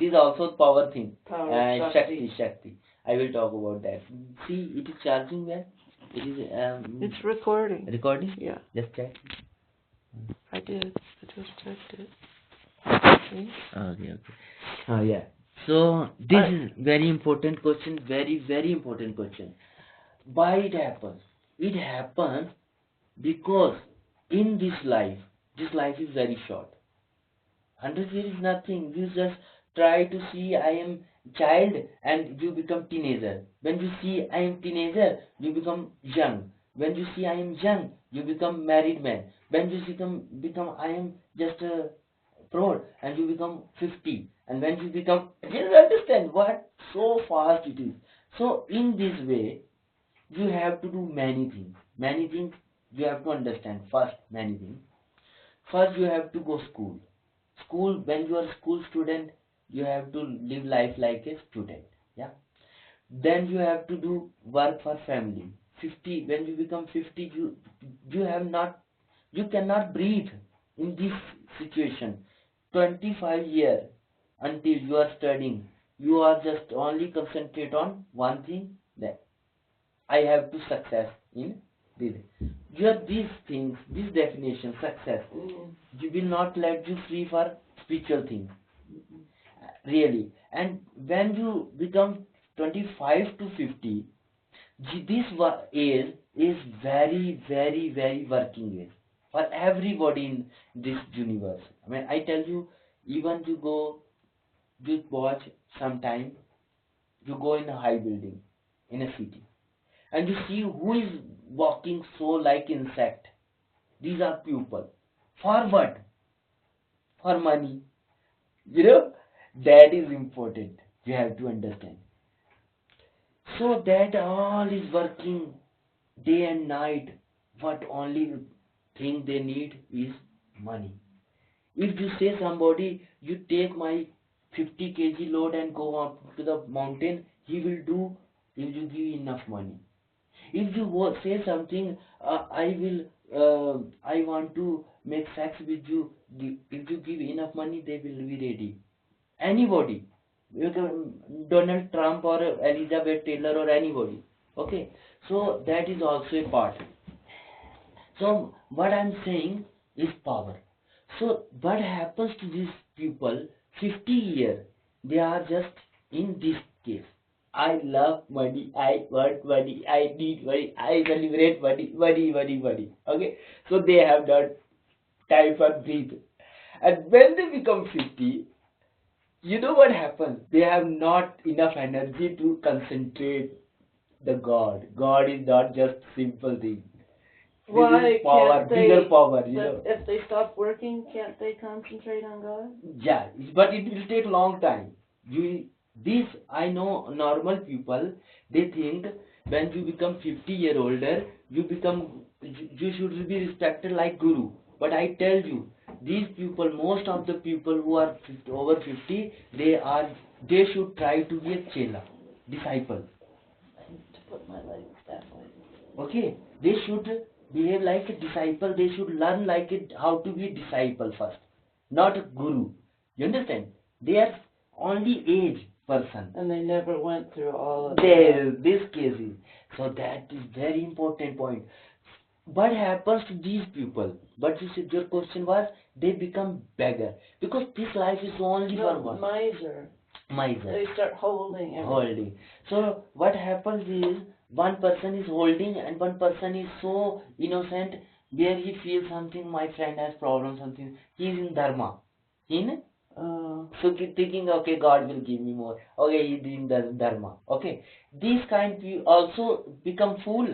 Speaker 2: is also power thing.
Speaker 1: Power,
Speaker 2: Shakti. I will talk about that. See, it is charging well. It is
Speaker 1: It's recording.
Speaker 2: Recording?
Speaker 1: Yeah.
Speaker 2: Just check.
Speaker 1: I did. I just checked it. See?
Speaker 2: Okay. Yeah. So this is very important question. Very, very important question. Why it happens? It happens because in this life is very short. 100 years is nothing. You just try to see I am child and you become teenager. When you see I am teenager, you become young. When you see I am young, you become married man. When you become I am just a proud and you become 50. And when you become, you understand what so fast it is. So in this way, you have to do many things. Many things you have to understand. First, many things. First, you have to go school. School, when you are a school student, you have to live life like a student. Yeah. Then you have to do work for family. 50, when you become 50, you have not, you cannot breathe in this situation. 25 years until you are studying, you are just only concentrate on one thing, that I have to success in this. Your these things, this definition, success, you will not let you free for spiritual things, really. And when you become 25 to 50, this age is very, very, very working age for everybody in this universe. I mean, I tell you, even you watch sometime, you go in a high building in a city, and you see who is walking so like insect. These are people. For what? For money. You know, that is important. You have to understand. So that all is working day and night. What only thing they need is money. If you say somebody, you take my 50 kg load and go up to the mountain, he will do if you give enough money. If you say something, I want to make sex with you, if you give enough money, they will be ready. Anybody, you can, Donald Trump or Elizabeth Taylor or anybody. Okay, so that is also a part. So what I'm saying is power. So what happens to these people? 50 years, they are just in this case. I love money, I want money, I need money, I celebrate money, money, money, money. Okay, so they have not time for breathe. And when they become 50, you know what happens? They have not enough energy to concentrate the God. God is not just simple thing.
Speaker 1: Why
Speaker 2: Power,
Speaker 1: can't
Speaker 2: bigger
Speaker 1: they?
Speaker 2: power,
Speaker 1: If they stop working, can't they concentrate on God?
Speaker 2: Yeah, but it will take long time. This I know normal people. They think when you become 50-year older, you should be respected like guru. But I tell you, these people, most of the people who are over 50, they should try to be a chela, disciple.
Speaker 1: To put my legs that way.
Speaker 2: Okay, they should behave like a disciple. They should learn like it how to be a disciple first, not a guru. You understand? They are only age person.
Speaker 1: And they never went through all of
Speaker 2: This cases. So that is very important point. What happens to these people? But you said your question was they become beggar because this life is only for one.
Speaker 1: Miser.
Speaker 2: Miser.
Speaker 1: They start holding everything.
Speaker 2: Holding. So what happens is one person is holding and one person is so innocent where he feels something, my friend has problem, something. He is in dharma. So keep thinking, okay, God will give me more. Okay, he is in the dharma. Okay. These kind people also become fool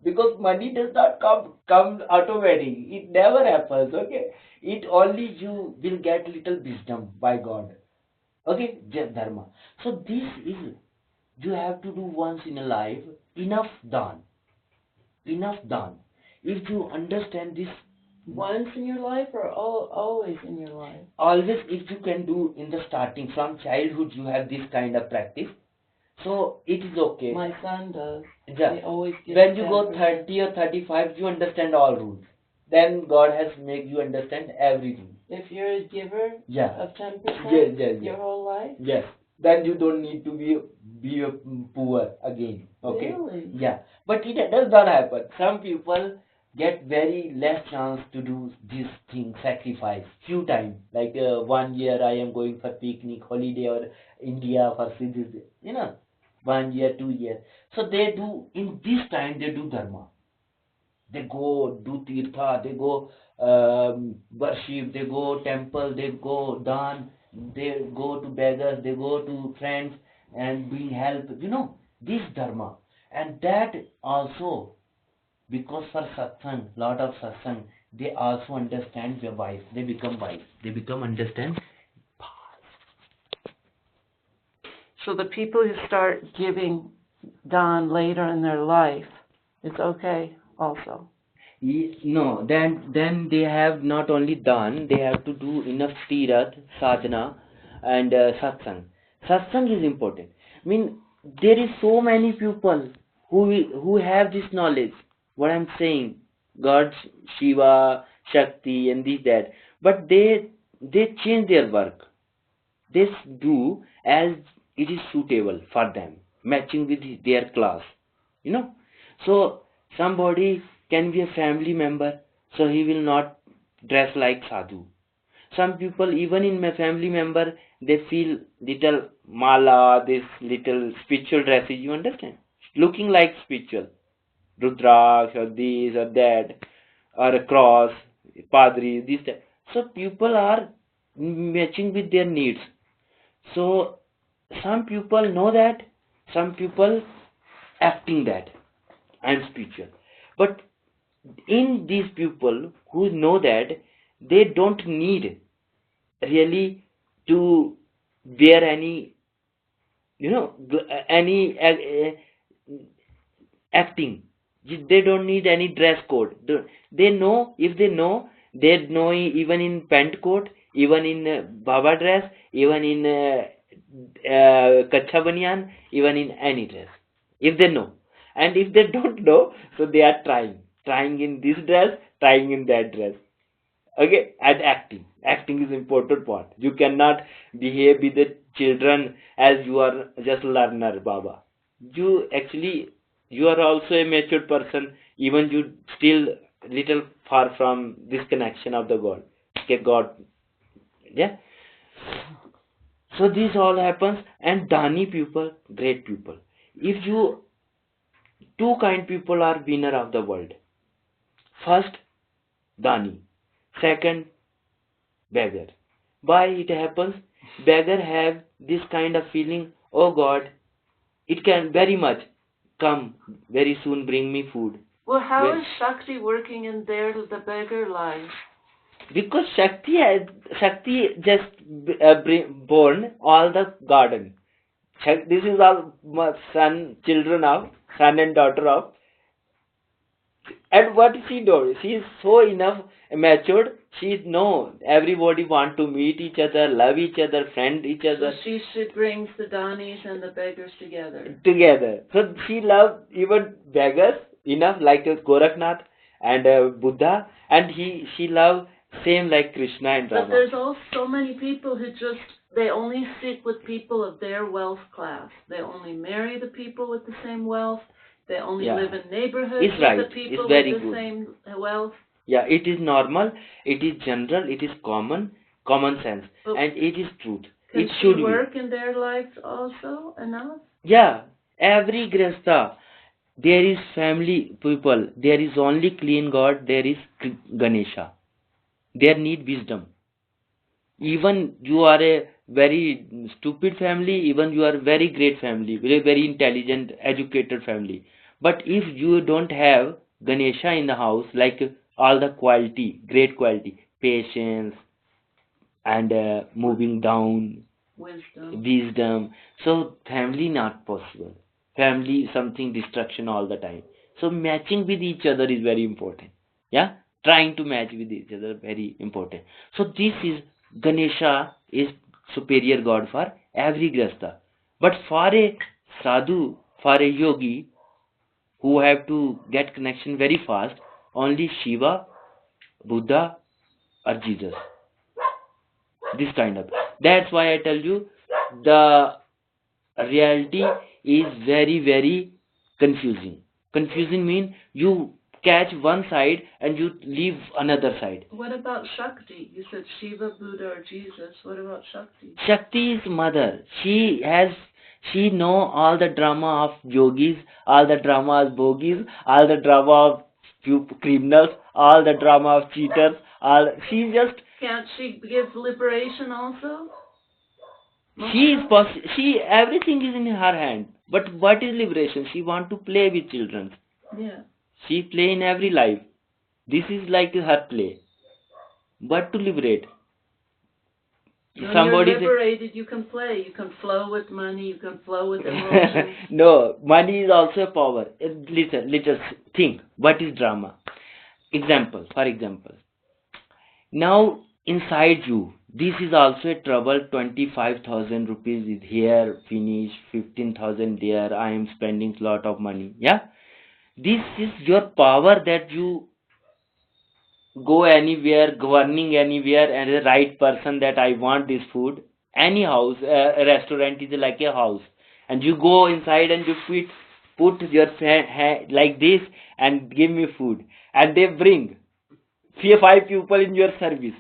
Speaker 2: because money does not come automatically. It never happens. Okay. It only you will get little wisdom by God. Okay, dharma. So this is, you have to do once in a life, enough done. Enough done. If you understand this,
Speaker 1: once in your life or always in your life?
Speaker 2: Always, if you can do in the starting, from childhood, you have this kind of practice. So it is okay.
Speaker 1: My son does.
Speaker 2: Yeah.
Speaker 1: He always gives
Speaker 2: when you go
Speaker 1: 10%.
Speaker 2: 30 or 35, you understand all rules. Then God has made you understand everything.
Speaker 1: If you're a giver of 10%
Speaker 2: yes.
Speaker 1: your whole life?
Speaker 2: Yes. Then you don't need to be a poor again. Okay?
Speaker 1: Really?
Speaker 2: Yeah. But it does not happen. Some people get very less chance to do this thing, sacrifice, few times. Like 1 year I am going for picnic, holiday or India for cities, 1 year, 2 years. So they do, in this time they do dharma. They go do tirtha, they go worship, they go temple, they go dan, they go to beggars, they go to friends and doing help. This dharma. And that also, because for satsang, lot of satsang, they also understand their wise. They become wise. They become understand.
Speaker 1: So the people who start giving dawn later in their life, it's okay also.
Speaker 2: No, then they have not only done, they have to do enough tirat, sadhana, and satsang. Satsang is important. I mean, there is so many people who have this knowledge. What I'm saying, God, Shiva, Shakti, and this that, but they change their work. They do as it is suitable for them, matching with their class. You know, so somebody can be a family member, so he will not dress like sadhu. Some people, even in my family member, they feel little mala, this little spiritual dresses, you understand, looking like spiritual, rudraksh or this or that, or a cross, padri, this that. So people are matching with their needs. So some people know that, some people acting that I'm spiritual. But in these people who know that, they don't need really to wear any, any acting. They don't need any dress code. They know, if they know, they know even in pant coat, even in baba dress, even in kacha banyan, even in any dress. If they know. And if they don't know, so they are trying in this dress, trying in that dress. Okay, and acting is important part. You cannot behave with the children as you are just learner, baba. You actually, you are also a matured person, even you still little far from this connection of the god. Okay, god. Yeah. So this all happens, and dani people, great people. If you, two kind people are winner of the world. First, dani. Second, beggar. Why it happens? Beggar have this kind of feeling, oh God, it can very much come very soon, bring me food.
Speaker 1: Well, how is Shakti working in the beggar life?
Speaker 2: Because Shakti just born all the garden. This is all children of, son and daughter of. And what she does, she is so enough matured. She know everybody want to meet each other, love each other, friend each other.
Speaker 1: So she brings the danis and the beggars together.
Speaker 2: So she love even beggars enough, like Gorakhnath and Buddha, and she love same like Krishna and Rama.
Speaker 1: But there's also so many people who they only stick with people of their wealth class. They only marry the people with the same wealth. They only live in neighborhoods with the people with the same wealth.
Speaker 2: Yeah, it is normal, it is general, it is common sense, and it is truth. It should
Speaker 1: work in their life also enough?
Speaker 2: Yeah, every grasta, there is family people, there is only clean God, there is Ganesha. There need wisdom. Even you are a very stupid family, even you are a very great family, very intelligent, educated family. But if you don't have Ganesha in the house, like all the quality, great quality, patience, and moving down, wisdom, so family not possible. Family something destruction all the time. So matching with each other is very important. Yeah, trying to match with each other very important. So this is Ganesha is superior god for every grasta. But for a sadhu, for a yogi who have to get connection very fast, only Shiva, Buddha, or Jesus. This kind of. That's why I tell you the reality is very, very confusing. Confusing means you catch one side and you leave another side.
Speaker 1: What about Shakti? You said Shiva, Buddha, or Jesus. What about Shakti?
Speaker 2: Shakti is mother. She know all the drama of yogis, all the drama of bogies, all the drama of criminals, all the drama of cheaters. She just.
Speaker 1: Can't she give liberation also?
Speaker 2: She everything is in her hand. But what is liberation? She want to play with children.
Speaker 1: Yeah.
Speaker 2: She play in every life. This is like her play. But to liberate.
Speaker 1: When you're liberated, you can play. You can flow with money. You can flow with emotions.
Speaker 2: No, money is also a power. Listen, think. What is drama? For example, now inside you, this is also a trouble. 25,000 rupees is here, finish, 15,000 there. I am spending lot of money. Yeah, this is your power that you go anywhere, governing anywhere, and the right person that I want this food. Any house, a restaurant is like a house, and you go inside and you put your like this and give me food, and they bring 5 people in your service.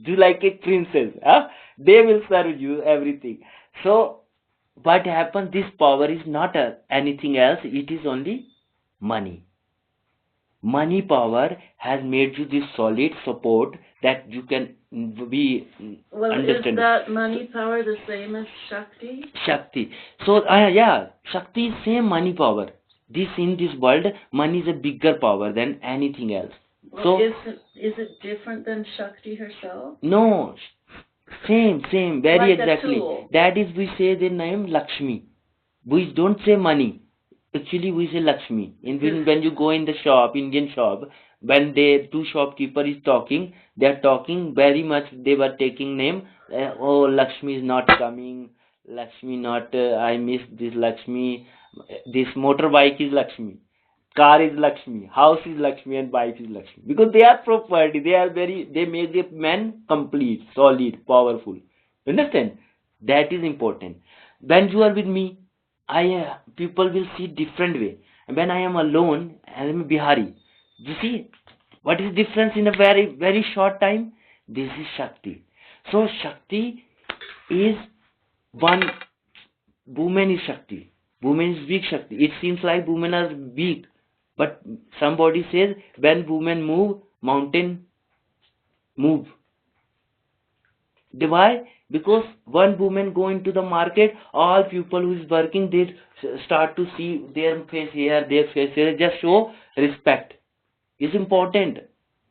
Speaker 2: Do like a princess, huh? They will serve you everything. So what happens? This power is not anything else. It is only money. Money power has made you this solid support that you can be
Speaker 1: Well,
Speaker 2: understand.
Speaker 1: Is that money power the same as Shakti?
Speaker 2: Shakti. So yeah, Shakti is same money power. This in this world, money is a bigger power than anything else.
Speaker 1: Well,
Speaker 2: So
Speaker 1: is it different than Shakti herself?
Speaker 2: no, same, very
Speaker 1: Like
Speaker 2: exactly.
Speaker 1: A tool.
Speaker 2: That is, we say the name Lakshmi. We don't say money. Actually, we say Lakshmi. When you go in the shop, Indian shop, when the two shopkeeper is talking, they are talking very much. They were taking name. Oh, Lakshmi is not coming. Lakshmi not. I miss this Lakshmi. This motorbike is Lakshmi. Car is Lakshmi. House is Lakshmi, and wife is Lakshmi. Because they are property. They are very. They make the man complete, solid, powerful. Understand? That is important. When you are with me, people will see different way. When I am alone, I am a Bihari. You see what is difference in a very short time? This is Shakti. So Shakti is one. Woman is Shakti. Woman is weak Shakti. It seems like women are weak, but somebody says when women move, mountain move. Why? Because one woman go into the market, all people who is working, they start to see their face here, their face here, just show respect. Is important.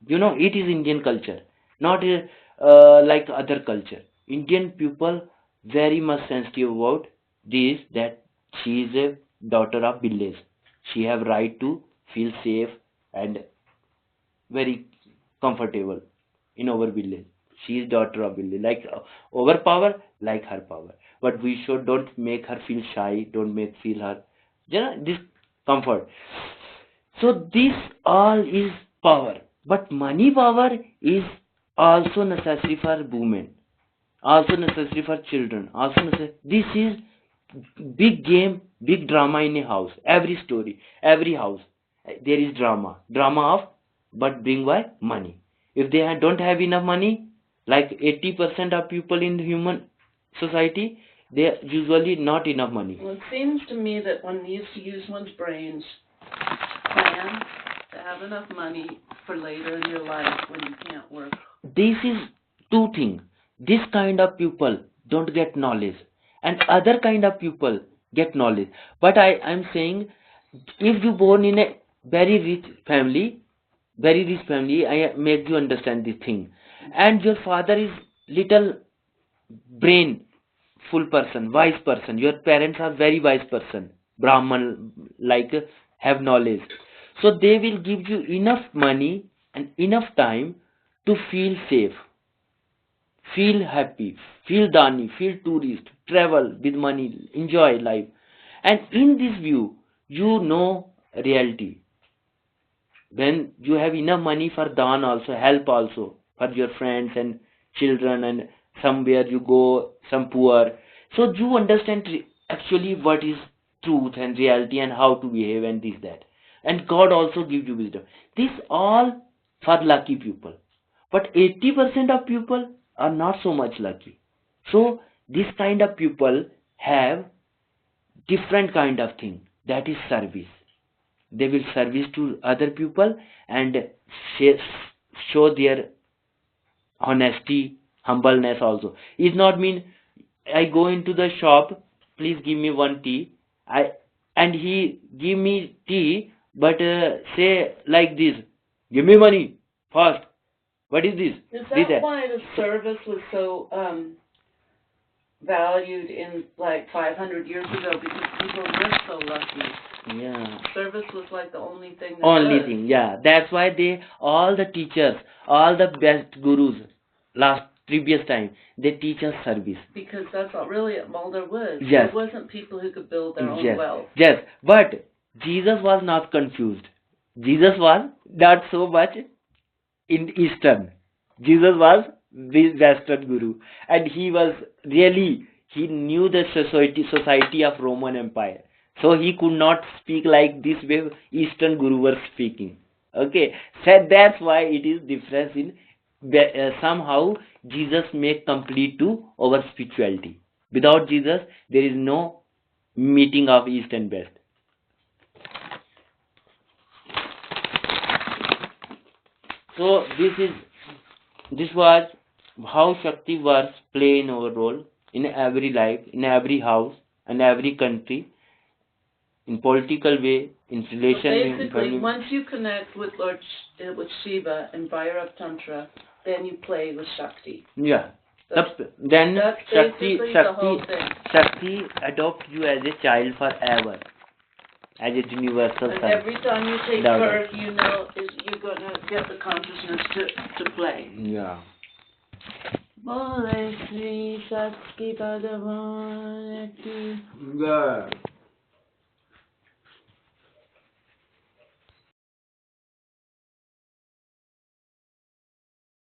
Speaker 2: It is Indian culture, not like other culture. Indian people very much sensitive about this, that she is a daughter of village. She have right to feel safe and very comfortable in our village. She is daughter of village. Like our power, like her power. But we should don't make her feel shy. Don't make feel her, this comfort. So this all is power. But money power is also necessary for women. Also necessary for children. Also necessary. This is big game, big drama in a house. Every story, every house, there is drama. Drama of, but bring by money. If they don't have enough money, like 80% of people in human society, they usually not enough money.
Speaker 1: Well, it seems to me that one needs to use one's brains, plan to have enough money for later in your life when you can't work.
Speaker 2: This is two things. This kind of people don't get knowledge, and other kind of people get knowledge. But I'm saying, if you born in a very rich family, I make you understand this thing, and your father is little brain full person, wise person. Your parents are very wise person, Brahman, like have knowledge. So they will give you enough money and enough time to feel safe, feel happy, feel dani, feel tourist, travel with money, enjoy life. And in this view, you know reality. When you have enough money for dan also, help also for your friends and children, and somewhere you go, some poor. So you understand actually what is truth and reality and how to behave and this that. And God also gives you wisdom. This all for lucky people. But 80% of people are not so much lucky. So this kind of people have different kind of thing, that is service. They will service to other people and show their honesty, humbleness also. It not mean I go into the shop, please give me one tea, and he give me tea, but say like this, give me money fast. What is this?
Speaker 1: Is that why the service was so valued in like 500 years ago? Because people were so lucky
Speaker 2: Yeah.
Speaker 1: Service was like the only thing. They
Speaker 2: Only
Speaker 1: did.
Speaker 2: thing, yeah. That's why all the teachers, all the best gurus, previous time, they teach us service.
Speaker 1: Because that's all there was.
Speaker 2: Yes.
Speaker 1: There wasn't people who could build their own
Speaker 2: Yes,
Speaker 1: wealth.
Speaker 2: yes. But Jesus was not confused. Jesus was not so much in Eastern. Jesus was the Western guru, and he knew the society of Roman Empire. So he could not speak like this way Eastern guru were speaking. Okay, so that's why it is difference in somehow Jesus make complete to our spirituality. Without Jesus, there is no meeting of East and West. So this was how Shakti works play in our role in every life, in every house, and every country, in political way, in
Speaker 1: So
Speaker 2: relation,
Speaker 1: basically, once you connect with with Shiva and Bhairav Tantra, then you play with Shakti.
Speaker 2: Yeah.
Speaker 1: That's
Speaker 2: Then
Speaker 1: basically the whole thing.
Speaker 2: Shakti adopt you as a child forever, as a universal
Speaker 1: And
Speaker 2: son.
Speaker 1: every time you take
Speaker 2: Daughter.
Speaker 1: birth, you know you're gonna get the consciousness to play.
Speaker 2: Yeah.
Speaker 1: Bole Shri Shakti Bhagavan Ki.
Speaker 2: Good.